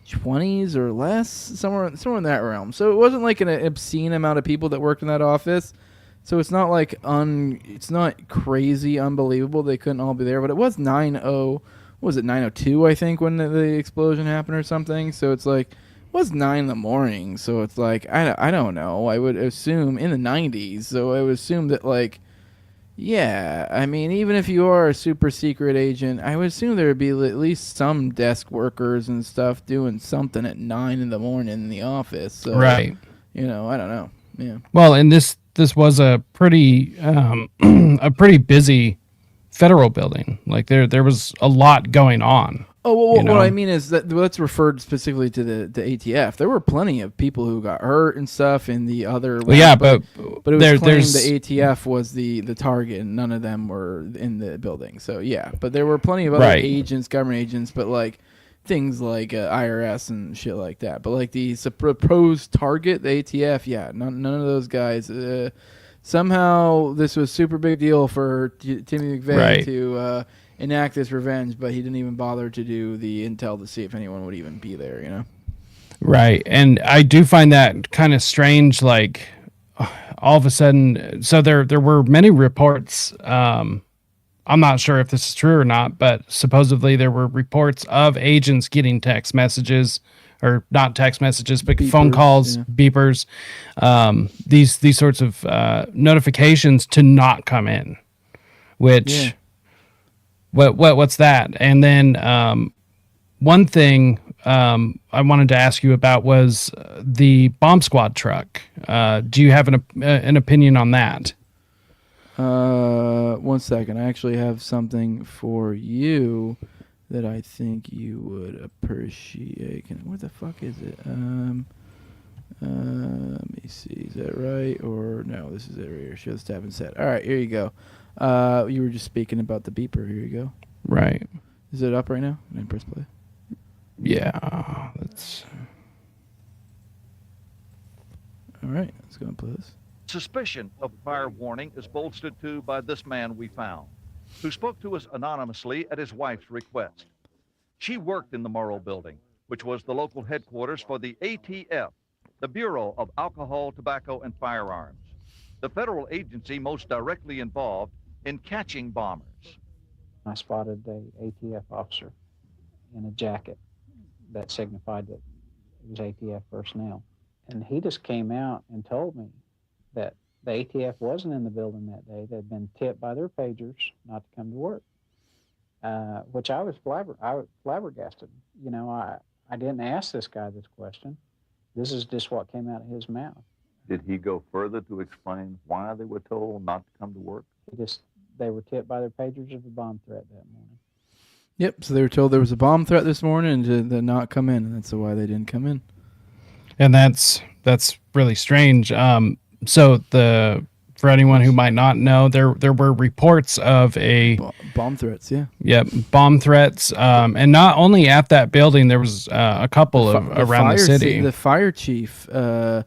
20s or less, somewhere in that realm. So it wasn't like an obscene amount of people that worked in that office. So it's not like it's not crazy unbelievable they couldn't all be there. But it was 9:02 I think when the explosion happened or something. So it's like it was 9 a.m. So it's like I don't know. I would assume in the 90s. So I would assume that like. Yeah, I mean, even if you are a super secret agent, I would assume there would be at least some desk workers and stuff doing something at 9 a.m. in the office. So, right. I don't know. Yeah. Well, and this was a pretty busy federal building. Like there was a lot going on. Oh, well, what I mean is that that's referred specifically to the ATF. There were plenty of people who got hurt and stuff in the other. Well, yeah, but it was claimed the ATF was the target, and none of them were in the building. So yeah, but there were plenty of other agents, government agents, but like things like IRS and shit like that. But like the proposed target, the ATF, yeah, none of those guys. Somehow this was super big deal for Timmy McVey to. Enact this revenge, but he didn't even bother to do the intel to see if anyone would even be there, Right. And I do find that kind of strange, like all of a sudden, so there were many reports, I'm not sure if this is true or not, but supposedly there were reports of agents getting text messages, or not text messages, but beepers, phone calls, beepers, these sorts of notifications to not come in, which... Yeah. What's that? And then one thing I wanted to ask you about was the bomb squad truck. Do you have an opinion on that? 1 second. I actually have something for you that I think you would appreciate. Where the fuck is it? Let me see. Is that right? Or no, this is it right here. Show the tab and set. All right, here you go. You were just speaking about the beeper. Here you go. Right. Is it up right now? Can I press play? Yeah. That's... All right. Let's go and play this. Suspicion of fire warning is bolstered too by this man we found, who spoke to us anonymously at his wife's request. She worked in the Morrow building, which was the local headquarters for the ATF, the Bureau of Alcohol, Tobacco, and Firearms, the federal agency most directly involved in catching bombers. I spotted an ATF officer in a jacket that signified that it was ATF personnel. And he just came out and told me that the ATF wasn't in the building that day. They'd been tipped by their pagers not to come to work, which I was flabbergasted. I didn't ask this guy this question. This is just what came out of his mouth. Did he go further to explain why they were told not to come to work? They were tipped by their pagers of a bomb threat that morning. Yep. So they were told there was a bomb threat this morning and to not come in, and that's why they didn't come in. And that's really strange. So for anyone who might not know, there were reports of a bomb threats. Yeah. Yep, bomb threats. And not only at that building, there was a couple around the city. The fire chief, I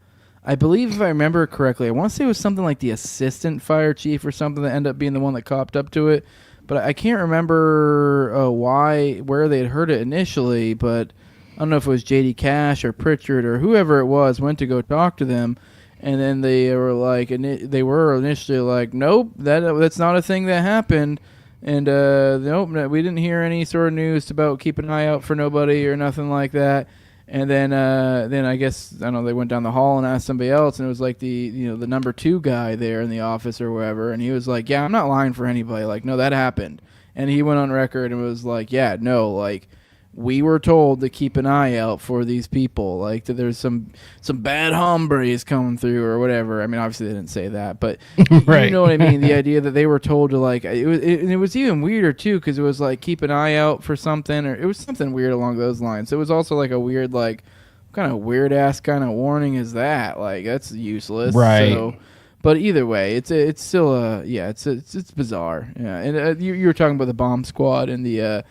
believe, if I remember correctly, I want to say it was something like the assistant fire chief or something that ended up being the one that copped up to it. But I can't remember where they had heard it initially. But I don't know if it was J.D. Cash or Pritchard or whoever it was went to go talk to them. And then they were initially like, nope, that's not a thing that happened. And nope, we didn't hear any sort of news about keep an eye out for nobody or nothing like that. And then I guess, I don't know, they went down the hall and asked somebody else, and it was like the number 2 guy there in the office or wherever, and he was like, yeah, I'm not lying for anybody. Like, no, that happened. And he went on record and was like, yeah, no, like, we were told to keep an eye out for these people, like that there's some bad hombres coming through or whatever. I mean, obviously they didn't say that, but right. You know what I mean? The idea that they were told to, like, it was even weirder too, because it was like keep an eye out for something, or it was something weird along those lines. It was also like a weird, like, kind of weird ass kind of warning is that? Like, that's useless, right? So, but either way, it's still it's bizarre. Yeah, and you were talking about the bomb squad and the.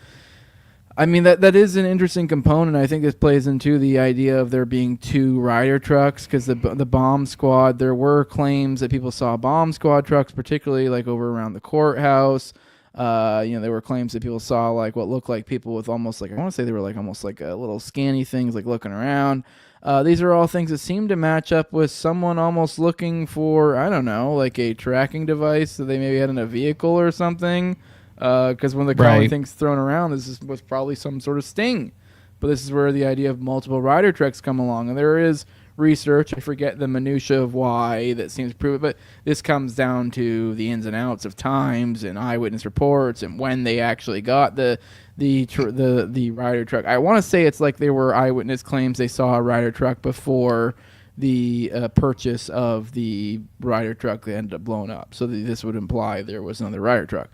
I mean, that is an interesting component. I think this plays into the idea of there being 2 Ryder trucks, because the bomb squad, there were claims that people saw bomb squad trucks, particularly like over around the courthouse. There were claims that people saw like what looked like people with almost like, I want to say they were like almost like little scanny things, like looking around. These are all things that seem to match up with someone almost looking for, I don't know, like a tracking device that they maybe had in a vehicle or something. Because when the common thing's thrown around, was probably some sort of sting. But this is where the idea of multiple Ryder trucks come along. And there is research, I forget the minutia of why that seems to prove it, but this comes down to the ins and outs of times and eyewitness reports and when they actually got the Ryder truck. I want to say it's like there were eyewitness claims they saw a Ryder truck before the purchase of the Ryder truck that ended up blowing up. So this would imply there was another Ryder truck.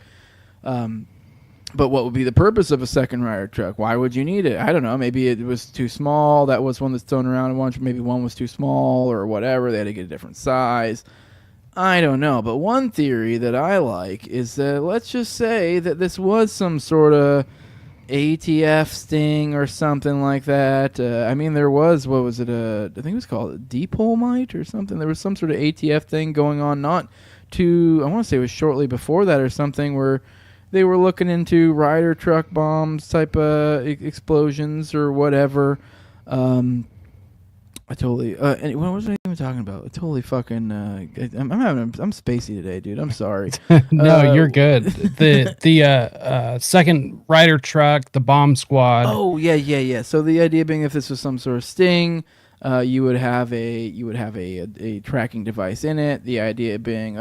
But what would be the purpose of a second Ryder truck? Why would you need it? I don't know. Maybe it was too small. That was one that's thrown around a bunch. Maybe one was too small or whatever. They had to get a different size. I don't know. But one theory that I like is that let's just say that this was some sort of ATF sting or something like that. I mean, there was, what was it? I think it was called a depolmite or something. There was some sort of ATF thing going on. Not too, I want to say it was shortly before that or something, where they were looking into Ryder truck bombs type of explosions or whatever. I totally. What was I even talking about? I totally fucking. I'm spacey today, dude. I'm sorry. No, you're good. The second Ryder truck, the bomb squad. Oh yeah. So the idea being, if this was some sort of sting, you would have a tracking device in it. The idea being,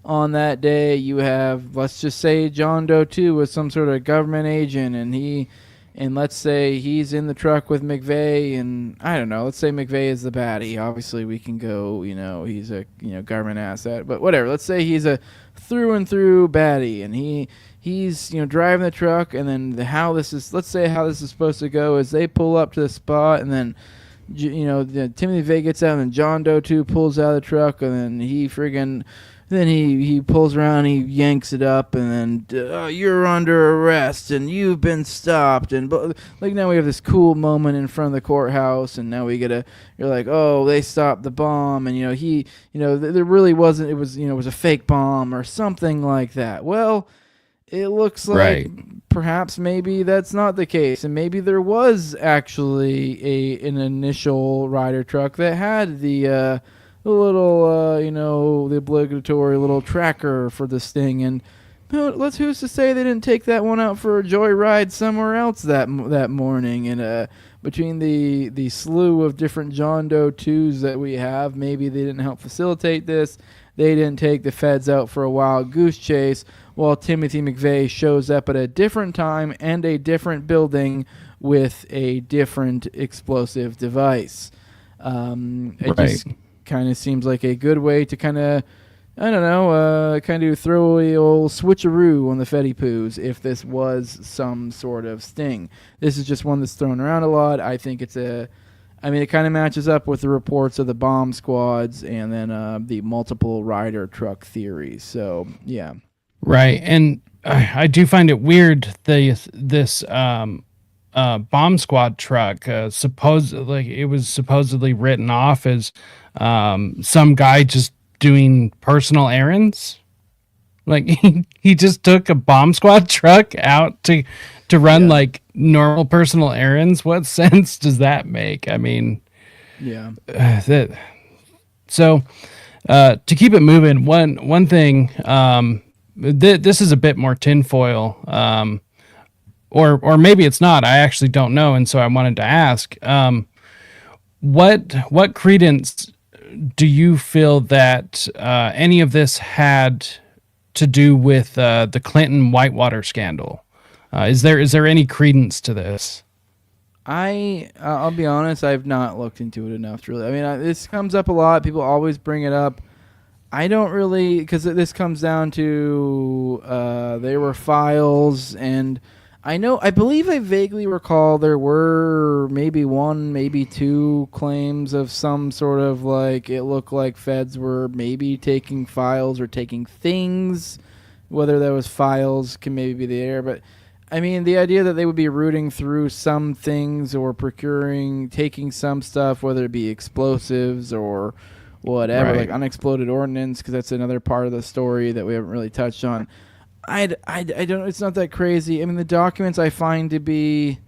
on that day you have, let's just say John Doe 2 was some sort of government agent, and let's say he's in the truck with McVey, and I don't know, let's say McVey is the baddie. Obviously we can go, he's a government asset, but whatever. Let's say he's a through and through baddie, and he's driving the truck, and then how this is supposed to go is they pull up to the spot, and then Timothy McVey gets out, and John Doe 2 pulls out of the truck, and then he pulls around, he yanks it up, and then you're under arrest, and you've been stopped, and like now we have this cool moment in front of the courthouse, and now you're like, they stopped the bomb, and there really wasn't, it was a fake bomb or something like that. Well, it looks like perhaps maybe that's not the case, and maybe there was actually an initial Ryder truck that had the little, the obligatory little tracker for this thing, and who's to say they didn't take that one out for a joyride somewhere else that morning, and between the slew of different John Doe 2s that we have, maybe they didn't help facilitate this. They didn't take the feds out for a wild goose chase while Timothy McVey shows up at a different time and a different building with a different explosive device. kind of seems like a good way to kind of, I don't know, kind of throw a old switcheroo on the Fetty Poos if this was some sort of sting. This is just one that's thrown around a lot. I think it kind of matches up with the reports of the bomb squads and then the multiple rider truck theories. So, yeah. Right. And I do find it weird this bomb squad truck it was supposedly written off as some guy just doing personal errands. Like he just took a bomb squad truck out to run like normal personal errands. What sense does that make? I mean, yeah. So to keep it moving, one thing, this is a bit more tinfoil, or maybe it's not. I actually don't know, and so I wanted to ask, what credence do you feel that any of this had to do with the Clinton Whitewater scandal? Is there any credence to this? I'll be honest, I've not looked into it enough to really. I mean, this comes up a lot. People always bring it up. I don't really, because this comes down to there were files, and I believe I vaguely recall there were maybe one, maybe two claims of some sort of like, it looked like feds were maybe taking files or taking things. Whether that was files can maybe be there, but I mean, the idea that they would be rooting through some things or taking some stuff, whether it be explosives or whatever, like unexploded ordnance, because that's another part of the story that we haven't really touched on. I don't. It's not that crazy. I mean, the documents I find to be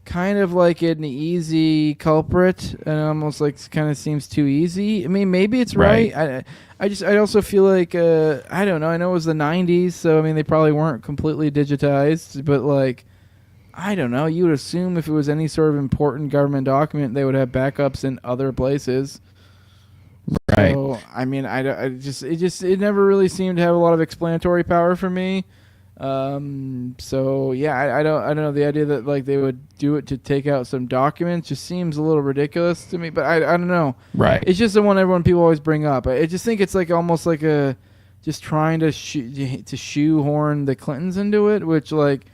kind of like an easy culprit, and almost like kind of seems too easy. I mean, maybe it's right. I also feel like I don't know. I know it was the 90s, so I mean they probably weren't completely digitized, but like I don't know. You would assume if it was any sort of important government document, they would have backups in other places. Right. So I mean, it never really seemed to have a lot of explanatory power for me. So yeah, I don't know. The idea that like they would do it to take out some documents just seems a little ridiculous to me. But I don't know. Right. It's just the one people always bring up. I just think it's like almost like just trying to shoehorn the Clintons into it, which like,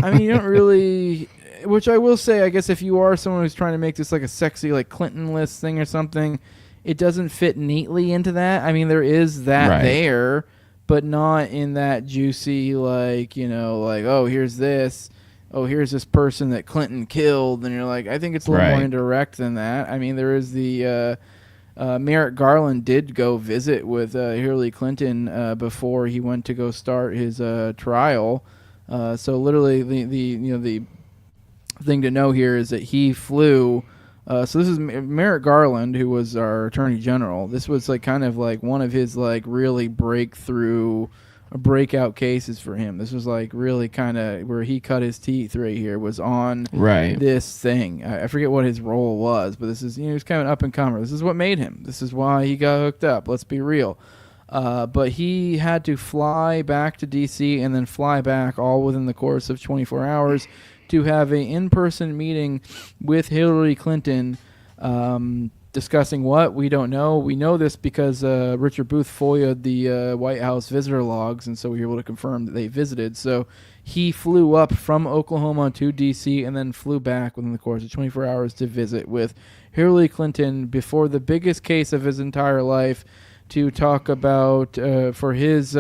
I mean, you don't really. Which I will say, I guess if you are someone who's trying to make this like a sexy like Clinton list thing or something, it doesn't fit neatly into that. I mean, there is that there, but not in that juicy, like, you know, like, oh, here's this. Oh, here's this person that Clinton killed. And you're like, I think it's a little more indirect than that. I mean, there is the Merrick Garland did go visit with Hillary Clinton before he went to go start his trial. So literally the thing to know here is that he flew. So this is Merrick Garland, who was our Attorney General. This was like kind of like one of his like really breakout cases for him. This was like really kind of where he cut his teeth right here, was on this thing. I forget what his role was, but this is, he was kind of an up and comer. This is what made him. This is why he got hooked up. Let's be real. But he had to fly back to D.C. and then fly back all within the course of 24 hours to have an in-person meeting with Hillary Clinton, discussing what? We don't know. We know this because Richard Booth FOIA'd the White House visitor logs, and so we were able to confirm that they visited. So he flew up from Oklahoma to D.C. and then flew back within the course of 24 hours to visit with Hillary Clinton before the biggest case of his entire life, to talk about, for his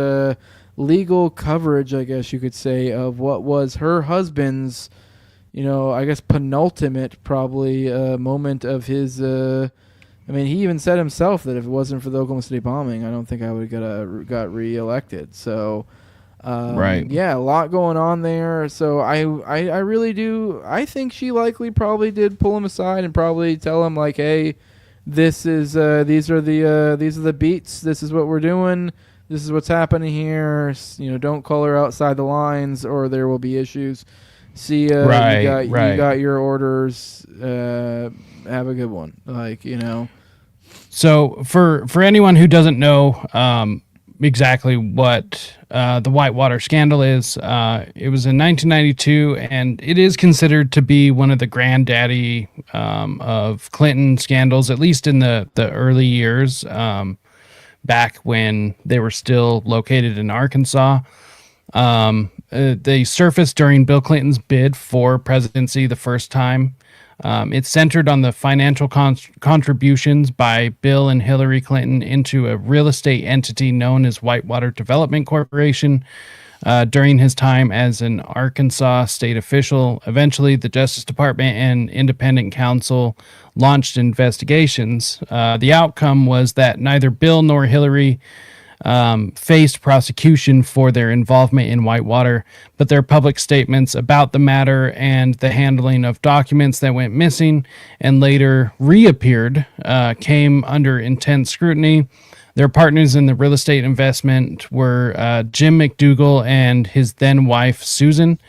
legal coverage, I guess you could say, of what was her husband's, you know, I guess penultimate probably moment of his. I mean, he even said himself that if it wasn't for the Oklahoma City bombing, I don't think I would have got reelected. So, yeah, a lot going on there. So I really do. I think she likely probably did pull him aside and probably tell him like, hey, this is these are the beats. This is what we're doing. This is what's happening here. You know, don't call her outside the lines, or there will be issues. See, you got your orders. Have a good one. Like, you know. So for anyone who doesn't know, exactly what the Whitewater scandal is. It was in 1992, and it is considered to be one of the granddaddy of Clinton scandals, at least in the early years, back when they were still located in Arkansas. They surfaced during Bill Clinton's bid for presidency the first time. It centered on the financial contributions by Bill and Hillary Clinton into a real estate entity known as Whitewater Development Corporation during his time as an Arkansas state official. Eventually, the Justice Department and independent counsel launched investigations. The outcome was that neither Bill nor Hillary faced prosecution for their involvement in Whitewater, but their public statements about the matter and the handling of documents that went missing and later reappeared came under intense scrutiny. Their partners in the real estate investment were Jim McDougal and his then wife, Susan.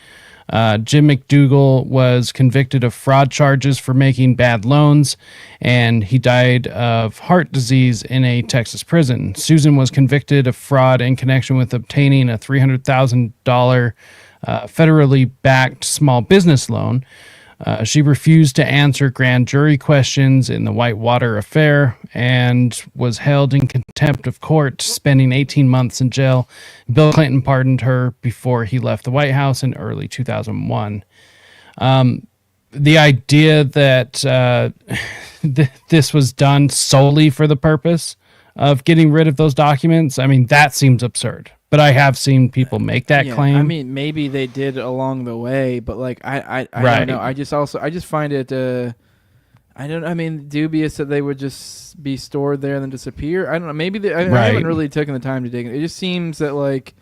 Jim McDougal was convicted of fraud charges for making bad loans, and he died of heart disease in a Texas prison. Susan was convicted of fraud in connection with obtaining a $300,000 federally backed small business loan. She refused to answer grand jury questions in the Whitewater affair and was held in contempt of court, spending 18 months in jail. Bill Clinton pardoned her before he left the White House in early 2001. The idea that this was done solely for the purpose of getting rid of those documents, I mean, that seems absurd. But I have seen people make that claim. I mean, maybe they did along the way, but like I don't know. I just find it dubious that they would just be stored there and then disappear. I don't know. Maybe I haven't really taken the time to dig it. It just seems that like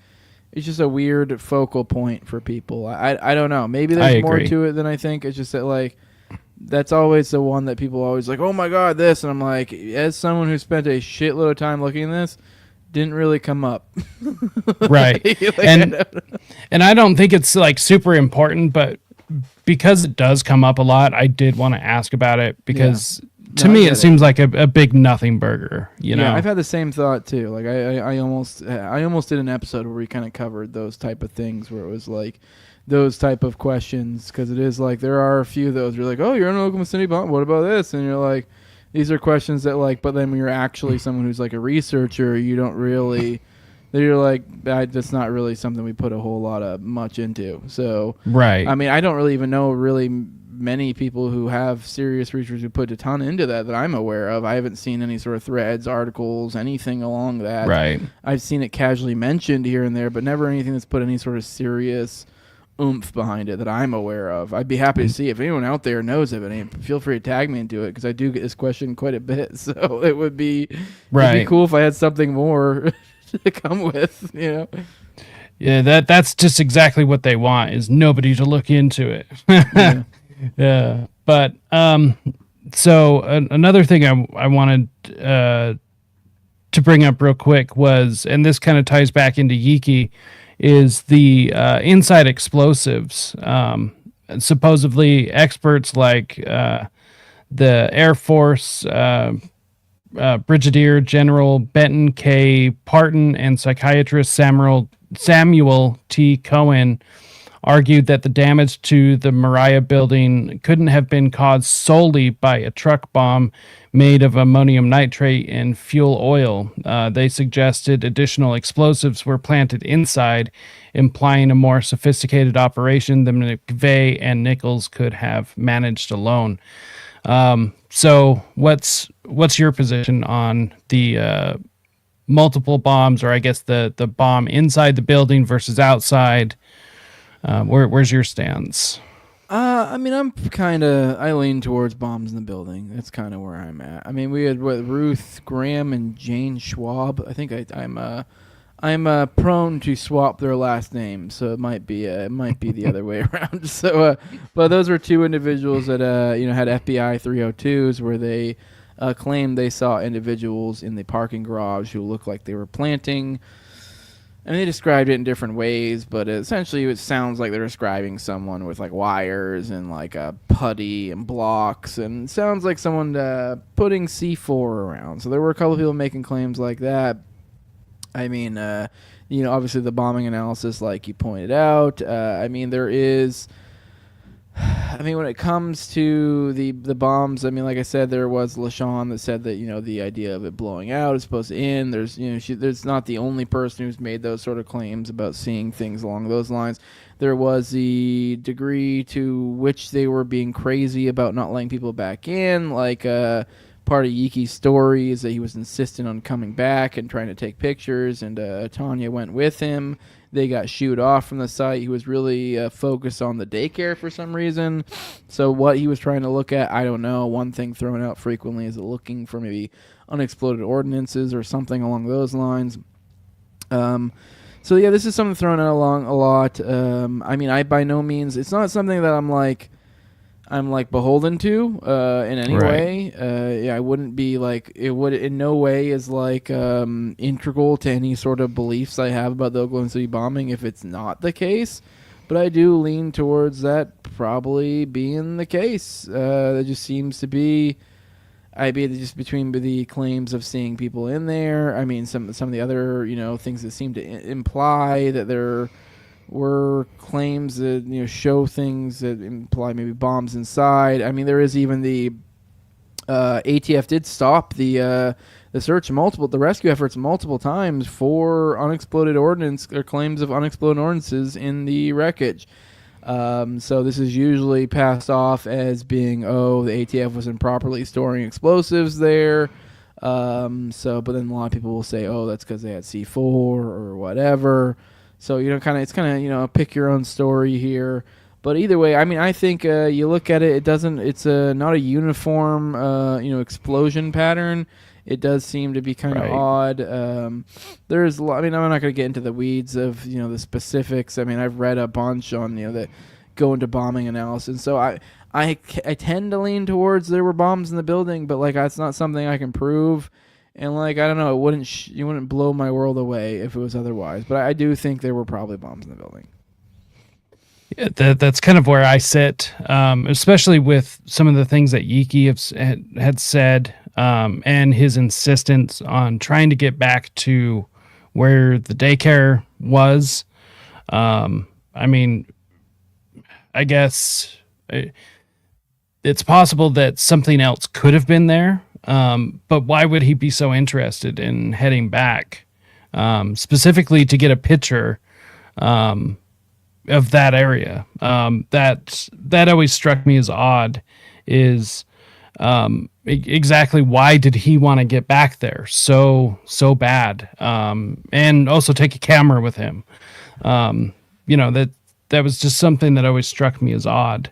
it's just a weird focal point for people. I don't know. Maybe there's more to it than I think. It's just that like that's always the one that people always like, oh my God, this, and I'm like, as someone who spent a shitload of time looking at this, didn't really come up. Right. Like, and I don't think it's like super important, but because it does come up a lot, I did want to ask about it because to me it seems like a big nothing burger, you know. I've had the same thought too. Like I almost did an episode where we kind of covered those type of things where it was like those type of questions, because it is like there are a few of those. You're like, oh, you're in Oklahoma City, but what about this? And you're like, these are questions that like, but then when you're actually someone who's like a researcher, you don't really, you're like, that's not really something we put a whole lot of much into. So, right. I mean, I don't really even know really many people who have serious research who put a ton into that I'm aware of. I haven't seen any sort of threads, articles, anything along that. Right. I've seen it casually mentioned here and there, but never anything that's put any sort of serious oomph behind it that I'm aware of. I'd be happy to see if anyone out there knows of it. Feel free to tag me into it, because I do get this question quite a bit. So it would be it'd be cool if I had something more to come with, you know. Yeah, that's just exactly what they want, is nobody to look into it. Yeah. But so another thing I wanted to bring up real quick was, and this kind of ties back into Yeakey, is the inside explosives. Supposedly experts like the Air Force Brigadier General Benton K. Parton and psychiatrist Samuel T. Cohen argued that the damage to the Moriah building couldn't have been caused solely by a truck bomb made of ammonium nitrate and fuel oil. They suggested additional explosives were planted inside, implying a more sophisticated operation than McVey and Nichols could have managed alone. So what's your position on the multiple bombs, or I guess the bomb inside the building versus outside? Where's your stance? I mean, I lean towards bombs in the building. That's kind of where I'm at. I mean, we had Ruth Graham and Jane Schwab. I think I'm prone to swap their last names, so it might be the other way around. So, but those were two individuals that had FBI 302s where they claimed they saw individuals in the parking garage who looked like they were planting. And they described it in different ways, but essentially it sounds like they're describing someone with like wires and like a putty and blocks, and it sounds like someone putting C4 around. So there were a couple of people making claims like that. I mean, obviously the bombing analysis, like you pointed out. There is. When it comes to the bombs, like I said, there was LaShawn that said that the idea of it blowing out is supposed to end. There's there's not the only person who's made those sort of claims about seeing things along those lines. There was the degree to which they were being crazy about not letting people back in, like part of Yeakey's story is that he was insistent on coming back and trying to take pictures, and Tanya went with him. They got shooed off from the site. He was really focused on the daycare for some reason. So what he was trying to look at, I don't know. One thing thrown out frequently is looking for maybe unexploded ordinances or something along those lines. So yeah, this is something thrown out along a lot. I by no means, it's not something that I'm beholden to in any way. I wouldn't be it would in no way is integral to any sort of beliefs I have about the Oklahoma City bombing if it's not the case. But I do lean towards that probably being the case. That just seems to be, just between the claims of seeing people in there. Some of the other things that seem to imply that there were claims that show things that imply maybe bombs inside. There is even the ATF did stop the search the rescue efforts multiple times for unexploded ordnance or claims of unexploded ordinances in the wreckage. So this is usually passed off as being, the ATF was improperly storing explosives there. But then a lot of people will say, that's because they had C4 or whatever. So, it's kind of, pick your own story here. But either way, I think you look at it, it's not a uniform, explosion pattern. It does seem to be kind of odd. There's a lot, I'm not going to get into the weeds of, the specifics. I've read a bunch on, that go into bombing analysis. So I tend to lean towards there were bombs in the building, but that's not something I can prove. And I don't know, it wouldn't blow my world away if it was otherwise. But I do think there were probably bombs in the building. Yeah, that's kind of where I sit, especially with some of the things that Yeakey had said, and his insistence on trying to get back to where the daycare was. I guess it's possible that something else could have been there. But why would he be so interested in heading back, specifically to get a picture of that area? That always struck me as odd. Is exactly why did he want to get back there so bad, and also take a camera with him? That was just something that always struck me as odd.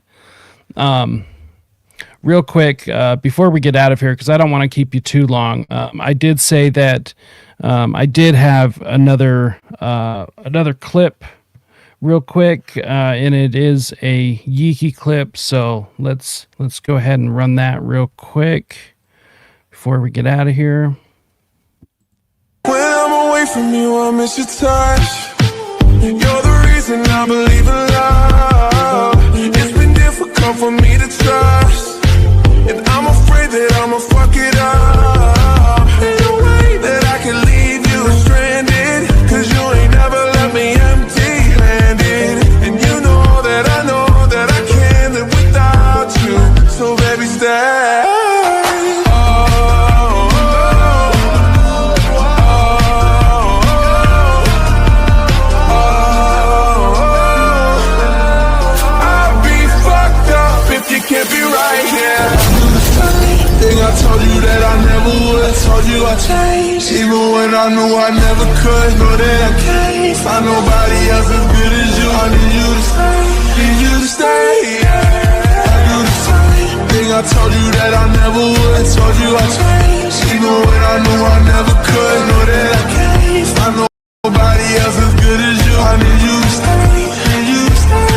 Real quick, before we get out of here, because I don't want to keep you too long, I did say that I did have another clip real quick, and it is a Yeakey clip, so let's go ahead and run that real quick before we get out of here. When I'm away from you, I miss your touch. You're the reason I believe in love. It's been difficult for me to trust. And I'm afraid that I'ma fuck it up. Ain't no way that I can leave you stranded, 'cause you ain't never left me empty-handed. And you know that I can't live without you. So baby, stay. I'd be fucked up if you can't be right here. I told you that I never would. Told you I changed, even when I knew I never could. Know that I can't find nobody else as good as you. I need you to stay, need you to stay. Yeah. I do the same thing. I told you that I never would. Told you I changed, even when I knew I never could. Know that I can't find nobody else as good as you. I need you to stay, need you to stay.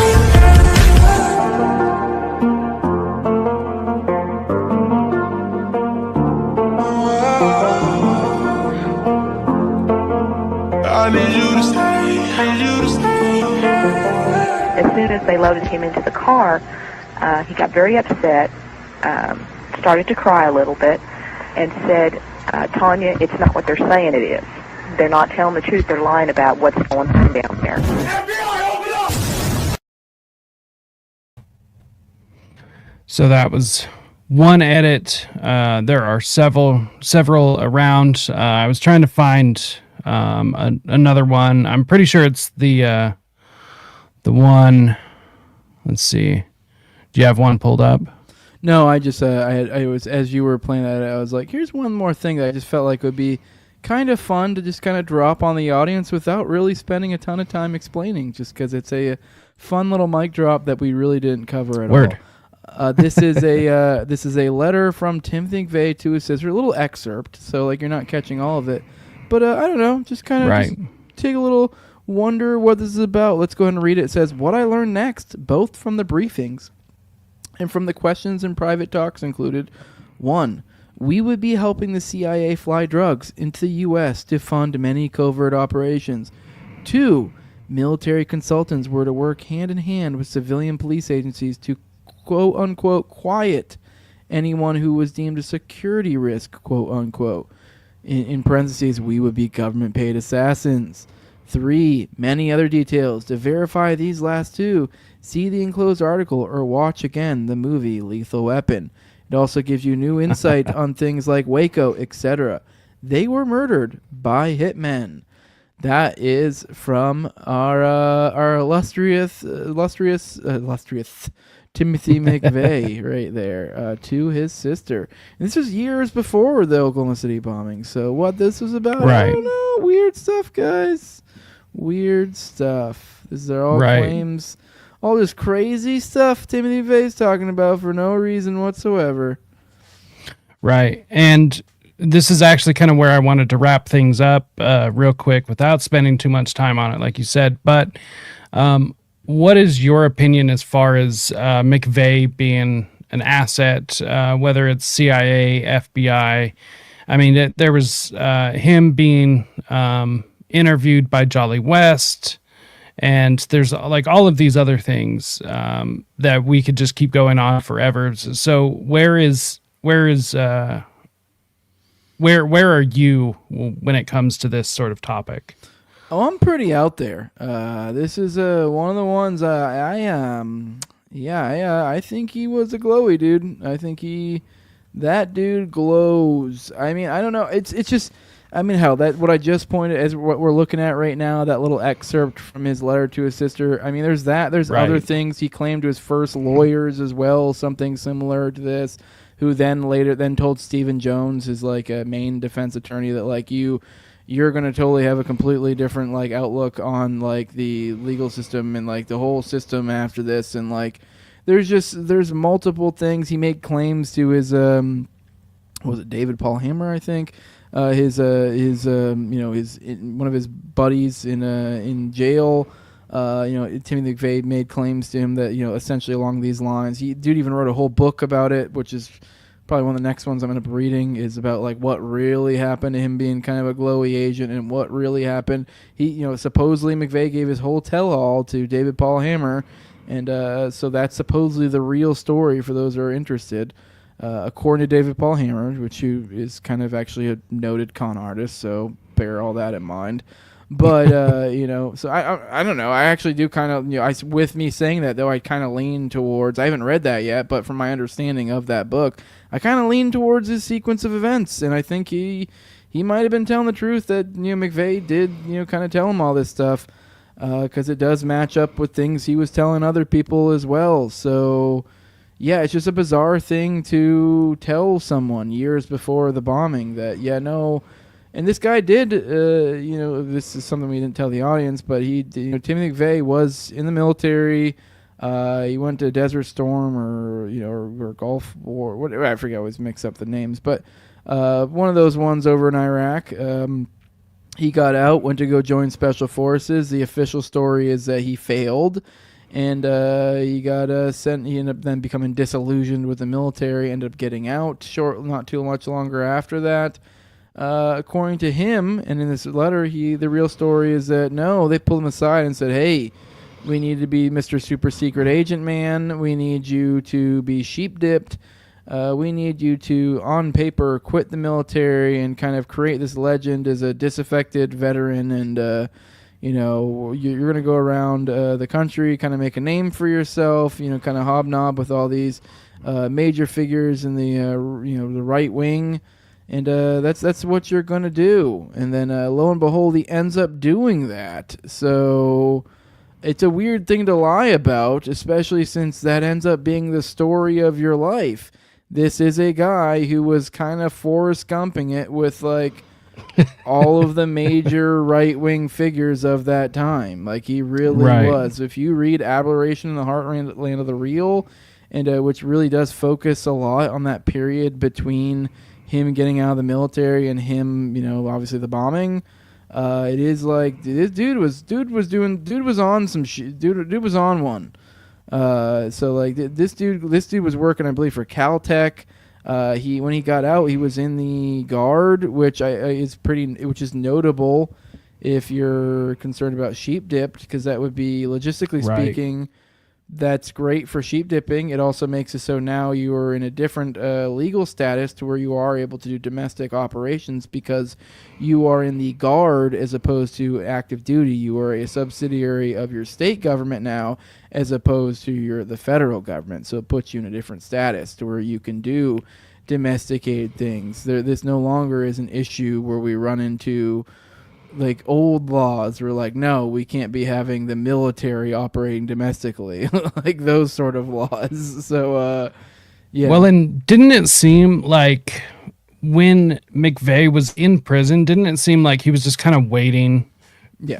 As soon as they loaded him into the car, he got very upset, started to cry a little bit, and said, Tanya, it's not what they're saying it is. they're not telling the truth. They're lying about what's going on down there. So that was one edit. There are several around. I was trying to find another one. I'm pretty sure it's the one. Let's see. Do you have one pulled up? No, I just I was, as you were playing that, I was like, here's one more thing that I just felt like would be kind of fun to just kind of drop on the audience without really spending a ton of time explaining, just because it's a fun little mic drop that we really didn't cover at all. This is a letter from Timothy McVey to his sister, a little excerpt, so like you're not catching all of it, but I don't know, just kind of just take a little wonder what this is about. Let's go ahead and read it. It says, "What I learned next, both from the briefings and from the questions and private talks, included 1. We would be helping the CIA fly drugs into the U.S. to fund many covert operations. 2. Military consultants were to work hand in hand with civilian police agencies to quote-unquote quiet anyone who was deemed a security risk, quote-unquote. In parentheses, we would be government-paid assassins. 3. Many other details. To verify these last two, see the enclosed article or watch again the movie Lethal Weapon. It also gives you new insight on things like Waco, etc. They were murdered by hitmen." That is from our illustrious Timothy McVey right there to his sister. And this was years before the Oklahoma City bombing. So what this was about, I don't know. Weird stuff, guys. Weird stuff. These are all claims. All this crazy stuff Timothy McVey's talking about for no reason whatsoever. Right. And this is actually kind of where I wanted to wrap things up real quick without spending too much time on it, like you said. But what is your opinion as far as McVey being an asset, whether it's CIA, FBI? I mean, there was him being interviewed by Jolly West, and there's like all of these other things that we could just keep going on forever. So where are you when it comes to this sort of topic? Oh, I'm pretty out there. This is one of the ones I think he was a glowy dude. I think that dude glows. I mean, I don't know. It's just, I mean, hell, that what I just pointed as what we're looking at right now, that little excerpt from his letter to his sister. I mean, there's that. There's other things he claimed to his first lawyers as well, something similar to this, who then told Stephen Jones, his like main defense attorney, that like you're going to totally have a completely different like outlook on like the legal system and like the whole system after this. And like there's multiple things. He made claims to his was it David Paul Hammer, I think, one of his buddies in jail. Timothy McVey made claims to him that, essentially along these lines. Dude even wrote a whole book about it, which is probably one of the next ones I'm going to be reading, is about like what really happened to him being kind of a glowy agent and what really happened. He, supposedly McVey gave his whole tell-all to David Paul Hammer, and so that's supposedly the real story for those who are interested. According to David Paul Hammer, which is kind of actually a noted con artist, so bear all that in mind. But so I don't know. I actually do kind of, with me saying that though, I kind of lean towards. I haven't read that yet, but from my understanding of that book, I kind of lean towards his sequence of events, and I think he might have been telling the truth that McVey did kind of tell him all this stuff, because it does match up with things he was telling other people as well. So. Yeah, it's just a bizarre thing to tell someone years before the bombing that, and this guy did, this is something we didn't tell the audience, but Timothy McVey was in the military. He went to Desert Storm or Gulf War, whatever, I forget, I always mix up the names, but one of those ones over in Iraq. He got out, went to go join Special Forces. The official story is that he failed. And he got sent. He ended up then becoming disillusioned with the military. Ended up getting out not too much longer after that. According to him, and in this letter, the real story is that no, they pulled him aside and said, "Hey, we need to be Mr. Super Secret Agent Man. We need you to be sheep dipped. we need you to, on paper, quit the military and kind of create this legend as a disaffected veteran, and you're going to go around the country, kind of make a name for yourself, kind of hobnob with all these major figures in the the right wing, and that's what you're going to do. And then lo and behold, he ends up doing that. So it's a weird thing to lie about, especially since that ends up being the story of your life. This is a guy who was kind of Forrest Gumping it with like all of the major right-wing figures of that time. Like, he really was. If you read Aberration in the Heartland of the Real, and which really does focus a lot on that period between him getting out of the military and him, obviously the bombing. It is like this dude was on some shit. Dude was on one. So like this dude was working, I believe, for Caltech. When he got out, he was in the Guard, which is notable if you're concerned about sheep dipped, because that would be, logistically speaking, that's great for sheep dipping. It also makes it so now you are in a different legal status to where you are able to do domestic operations because you are in the Guard as opposed to active duty. You are a subsidiary of your state government now as opposed to the federal government. So it puts you in a different status to where you can do domesticated things. This no longer is an issue where we run into like old laws were like, no, we can't be having the military operating domestically, like those sort of laws. So, yeah. Well, and didn't it seem like when McVey was in prison, didn't it seem like he was just kind of waiting,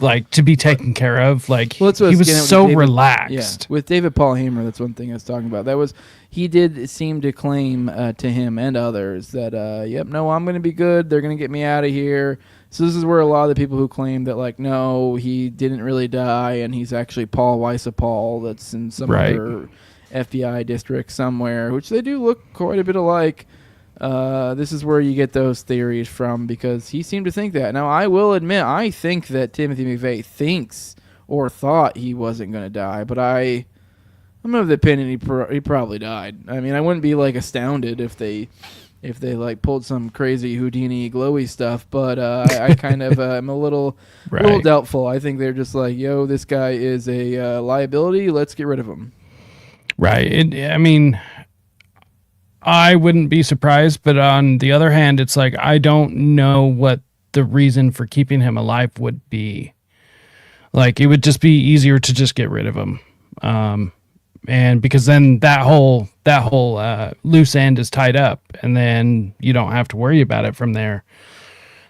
like to be taken care of? Like he was so relaxed. Yeah, with David Paul Hamer, that's one thing I was talking about. He did seem to claim to him and others that, I'm going to be good. They're going to get me out of here. So this is where a lot of the people who claim that, like, no, he didn't really die and he's actually Paul Weissapal that's in some other FBI district somewhere, which they do look quite a bit alike. This is where you get those theories from, because he seemed to think that. Now, I will admit, I think that Timothy McVeigh thinks or thought he wasn't going to die, but I'm of the opinion he probably died. I mean, I wouldn't be, like, astounded if they like pulled some crazy Houdini glowy stuff, but I kind of am a little doubtful. I think they're just like, yo, this guy is a liability. Let's get rid of him. Right. I mean, I wouldn't be surprised, but on the other hand, it's like I don't know what the reason for keeping him alive would be. Like, it would just be easier to just get rid of him. And because then that whole loose end is tied up, and then you don't have to worry about it from there.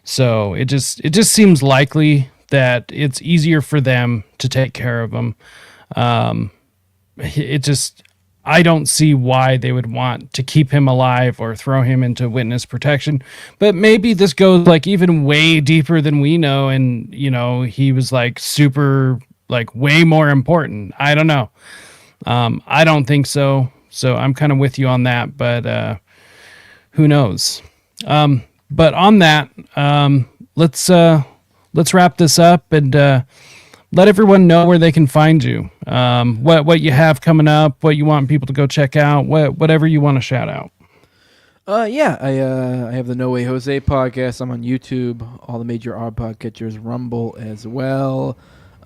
So it just seems likely that it's easier for them to take care of him. I don't see why they would want to keep him alive or throw him into witness protection. But maybe this goes like even way deeper than we know, and he was like super, like way more important. I don't know. I don't think so. So I'm kind of with you on that, but who knows? But on that, let's wrap this up and let everyone know where they can find you. What you have coming up, what you want people to go check out, whatever you want to shout out. I have the No Way Jose podcast. I'm on YouTube, all the major podcatchers, Rumble as well.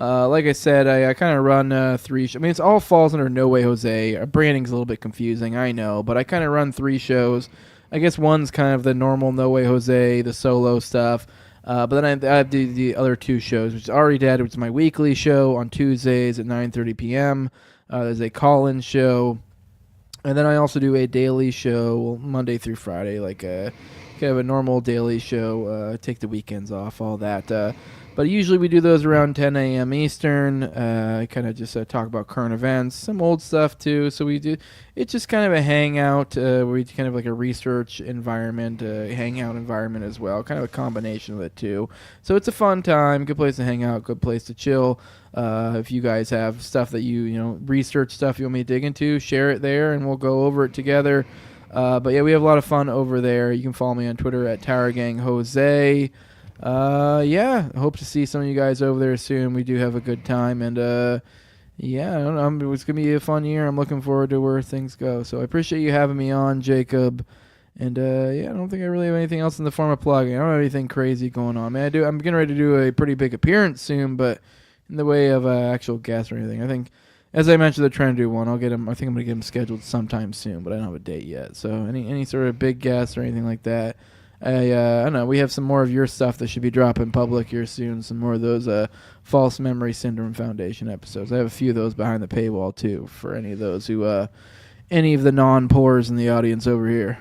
Like I said, I kind of run 3 shows. I mean, it all falls under No Way Jose. Our branding's a little bit confusing, I know, but I kind of run 3 shows. I guess one's kind of the normal No Way Jose, the solo stuff. But then I do the other 2 shows, which is Already Dead, which is my weekly show on Tuesdays at 9:30 p.m. There's a call-in show. And then I also do a daily show Monday through Friday, like kind of a normal daily show. Take the weekends off, all that. But usually we do those around 10 a.m. Eastern. Kind of just talk about current events, some old stuff too. So it's just kind of a hangout. We kind of like a research environment, hangout environment as well. Kind of a combination of the two. So it's a fun time, good place to hang out, good place to chill. If you guys have stuff that research stuff you want me to dig into, share it there and we'll go over it together. But yeah, we have a lot of fun over there. You can follow me on Twitter at TowerGangJose. I hope to see some of you guys over there soon. We do have a good time, and Yeah, I don't know. It's going to be a fun year. I'm looking forward to where things go. So I appreciate you having me on, Jacob. And yeah, I don't think I really have anything else in the form of plugging. I don't have anything crazy going on. Man, I'm getting ready to do a pretty big appearance soon, but in the way of actual guests or anything, I think, as I mentioned, the Trentadue one, I'll get him. I think I'm going to get him scheduled sometime soon, but I don't have a date yet. So any sort of big guests or anything like that, I don't know. We have some more of your stuff that should be dropping public here soon. Some more of those False Memory Syndrome Foundation episodes. I have a few of those behind the paywall too for any of those who, any of the non-poors in the audience over here.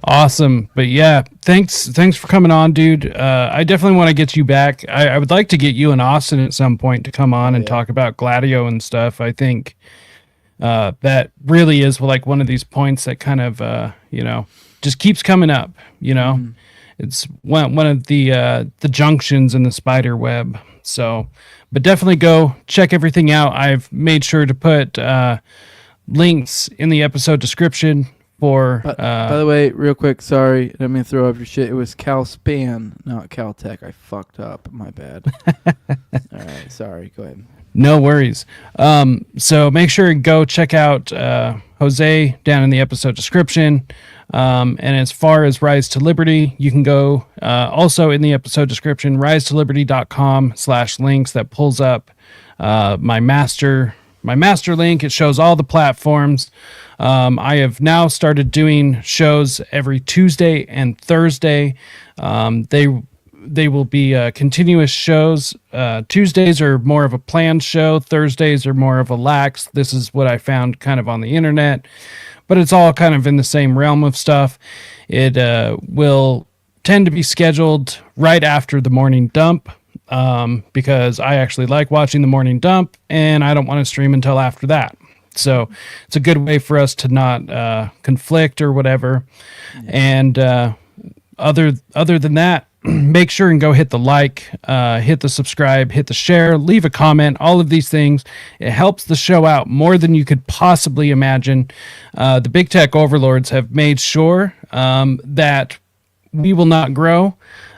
Awesome. But yeah, thanks for coming on, dude. I definitely want to get you back. I would like to get you and Austin at some point to come on and talk about Gladio and stuff. I think that really is like one of these points that kind of just keeps coming up. It's one of the junctions in the spider web. So, but definitely go check everything out. I've made sure to put links in the episode description for. By the way, real quick, sorry, I didn't mean to throw up your shit. It was CalSpan, not Caltech. I fucked up. My bad. All right, sorry. Go ahead. No worries. So make sure and go check out Jose down in the episode description. And as far as Rise to Liberty, you can go also in the episode description, risetoliberty.com/links. That pulls up my master link. It shows all the platforms. I have now started doing shows every Tuesday and Thursday. They will be continuous shows. Tuesdays are more of a planned show. Thursdays are more of a lax. This is what I found kind of on the internet, but it's all kind of in the same realm of stuff. It will tend to be scheduled right after the morning dump because I actually like watching the morning dump and I don't want to stream until after that. So it's a good way for us to not conflict or whatever. Yeah. And other than that, make sure and go hit the like, hit the subscribe, hit the share, leave a comment, all of these things. It helps the show out more than you could possibly imagine. The big tech overlords have made sure that we will not grow.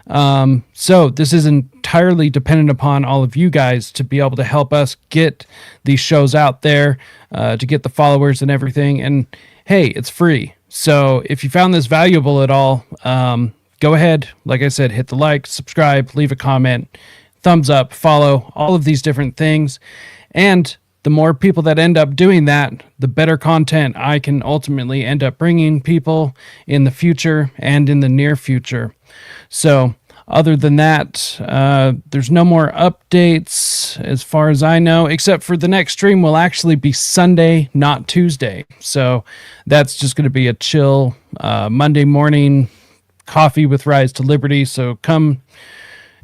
So this is entirely dependent upon all of you guys to be able to help us get these shows out there, to get the followers and everything. And hey, it's free. So if you found this valuable at all, go ahead. Like I said, hit the like, subscribe, leave a comment, thumbs up, follow, all of these different things. And the more people that end up doing that, the better content I can ultimately end up bringing people in the future and in the near future. So other than that, there's no more updates as far as I know, except for the next stream will actually be Sunday, not Tuesday. So that's just going to be a chill Monday morning coffee with Rise to Liberty. So come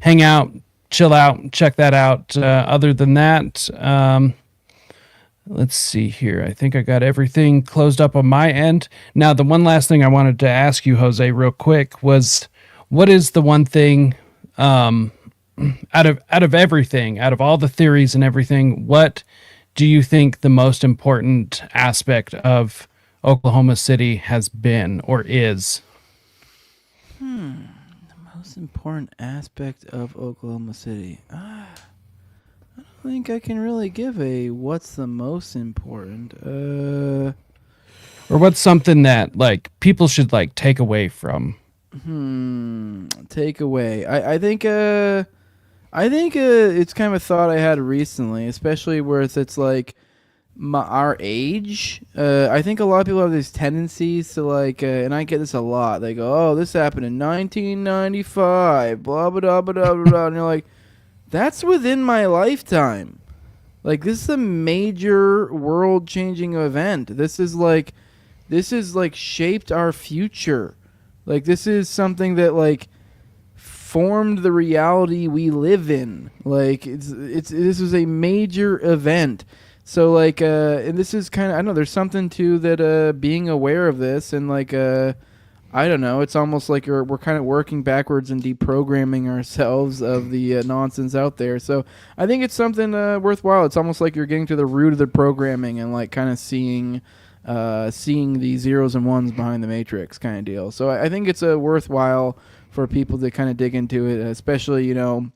hang out, chill out, check that out. Other than that, let's see here. I think I got everything closed up on my end. Now, the one last thing I wanted to ask you, Jose, real quick was, what is the one thing out of everything, out of all the theories and everything, what do you think the most important aspect of Oklahoma City has been or is? The most important aspect of Oklahoma City. I don't think I can really give a what's the most important. Or what's something that like people should like take away from? Take away. I think it's kind of a thought I had recently, especially where it's like our age. I think a lot of people have these tendencies to like, and I get this a lot. They go, "Oh, this happened in 1995," blah blah blah blah blah, and you're like, "That's within my lifetime." Like, this is a major world-changing event. This is like shaped our future. Like, this is something that like formed the reality we live in. Like, this is a major event. So like, and this is kind of, I don't know, there's something to that, being aware of this, and like, I don't know, it's almost like we're kind of working backwards and deprogramming ourselves of the nonsense out there. So I think it's something worthwhile. It's almost like you're getting to the root of the programming and like kind of seeing the zeros and ones behind the matrix kind of deal. So I think it's worthwhile for people to kind of dig into it, especially, you know,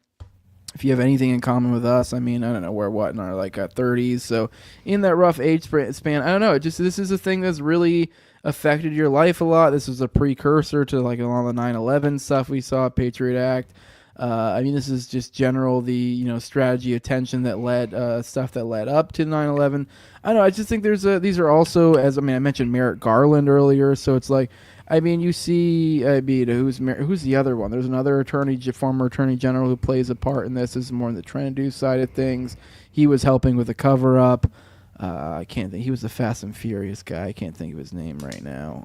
if you have anything in common with us, I mean, I don't know, we're in our like 30s, so in that rough age span, I don't know, this is a thing that's really affected your life a lot. This was a precursor to like a lot of the 9/11 stuff we saw, Patriot Act. I mean, this is just general the strategy of tension that led stuff that led up to 9/11. I don't know. I just think these are also, I mentioned Merrick Garland earlier, so it's like, I mean, you see, who's the other one? There's another former attorney general who plays a part in this. This is more on the Trentadue side of things. He was helping with the cover up. I can't think. He was the Fast and Furious guy. I can't think of his name right now.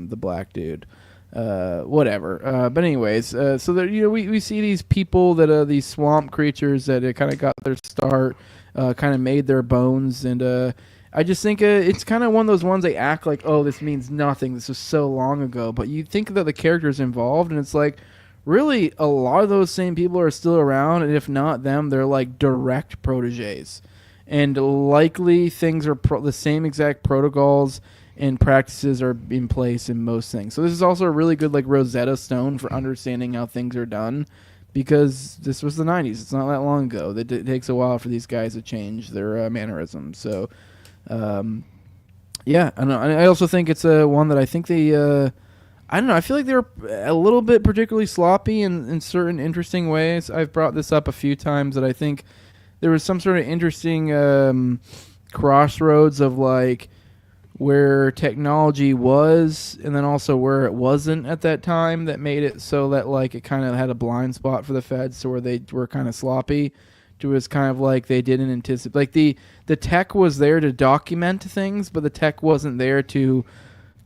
The black dude. Whatever. But anyways, so there, we see these people that these swamp creatures that kind of got their start, kind of made their bones, and I just think it's kind of one of those ones they act like, oh, this means nothing. This was so long ago, but you think that the characters involved, and it's like, really, a lot of those same people are still around, and if not them, they're like direct proteges, and likely things are the same exact protocols and practices are in place in most things. So this is also a really good like Rosetta Stone for understanding how things are done, because this was the 90s. It's not that long ago. It takes a while for these guys to change their mannerisms. So, yeah, I don't know. I also think it's one that I think they, I don't know. I feel like they were a little bit particularly sloppy in certain interesting ways. I've brought this up a few times that I think there was some sort of interesting crossroads of like where technology was and then also where it wasn't at that time that made it so that like it kind of had a blind spot for the feds, so where they were kind of sloppy. It was kind of like they didn't anticipate, like the tech was there to document things, but the tech wasn't there to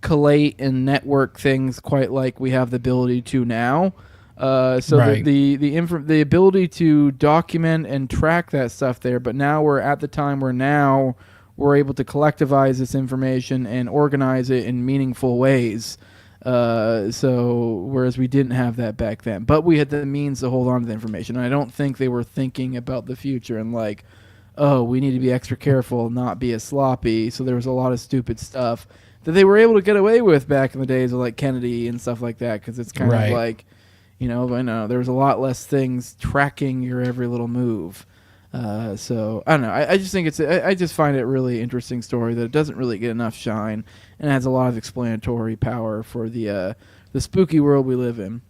collate and network things quite like we have the ability to now. So right. the ability to document and track that stuff there, but now we're at the time where now we're able to collectivize this information and organize it in meaningful ways. So whereas we didn't have that back then, but we had the means to hold on to the information. And I don't think they were thinking about the future and like, oh, we need to be extra careful, not be as sloppy. So there was a lot of stupid stuff that they were able to get away with back in the days of like Kennedy and stuff like that. Cause it's kind of like, I know there was a lot less things tracking your every little move. So I don't know. I just think I just find it a really interesting story that it doesn't really get enough shine and has a lot of explanatory power for the spooky world we live in.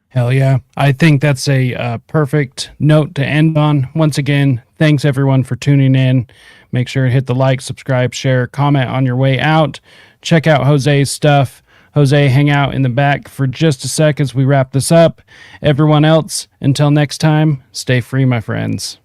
Hell yeah. I think that's a perfect note to end on. Once again, thanks everyone for tuning in. Make sure to hit the like, subscribe, share, comment on your way out. Check out Jose's stuff. Jose, hang out in the back for just a sec as we wrap this up. Everyone else, until next time, stay free, my friends.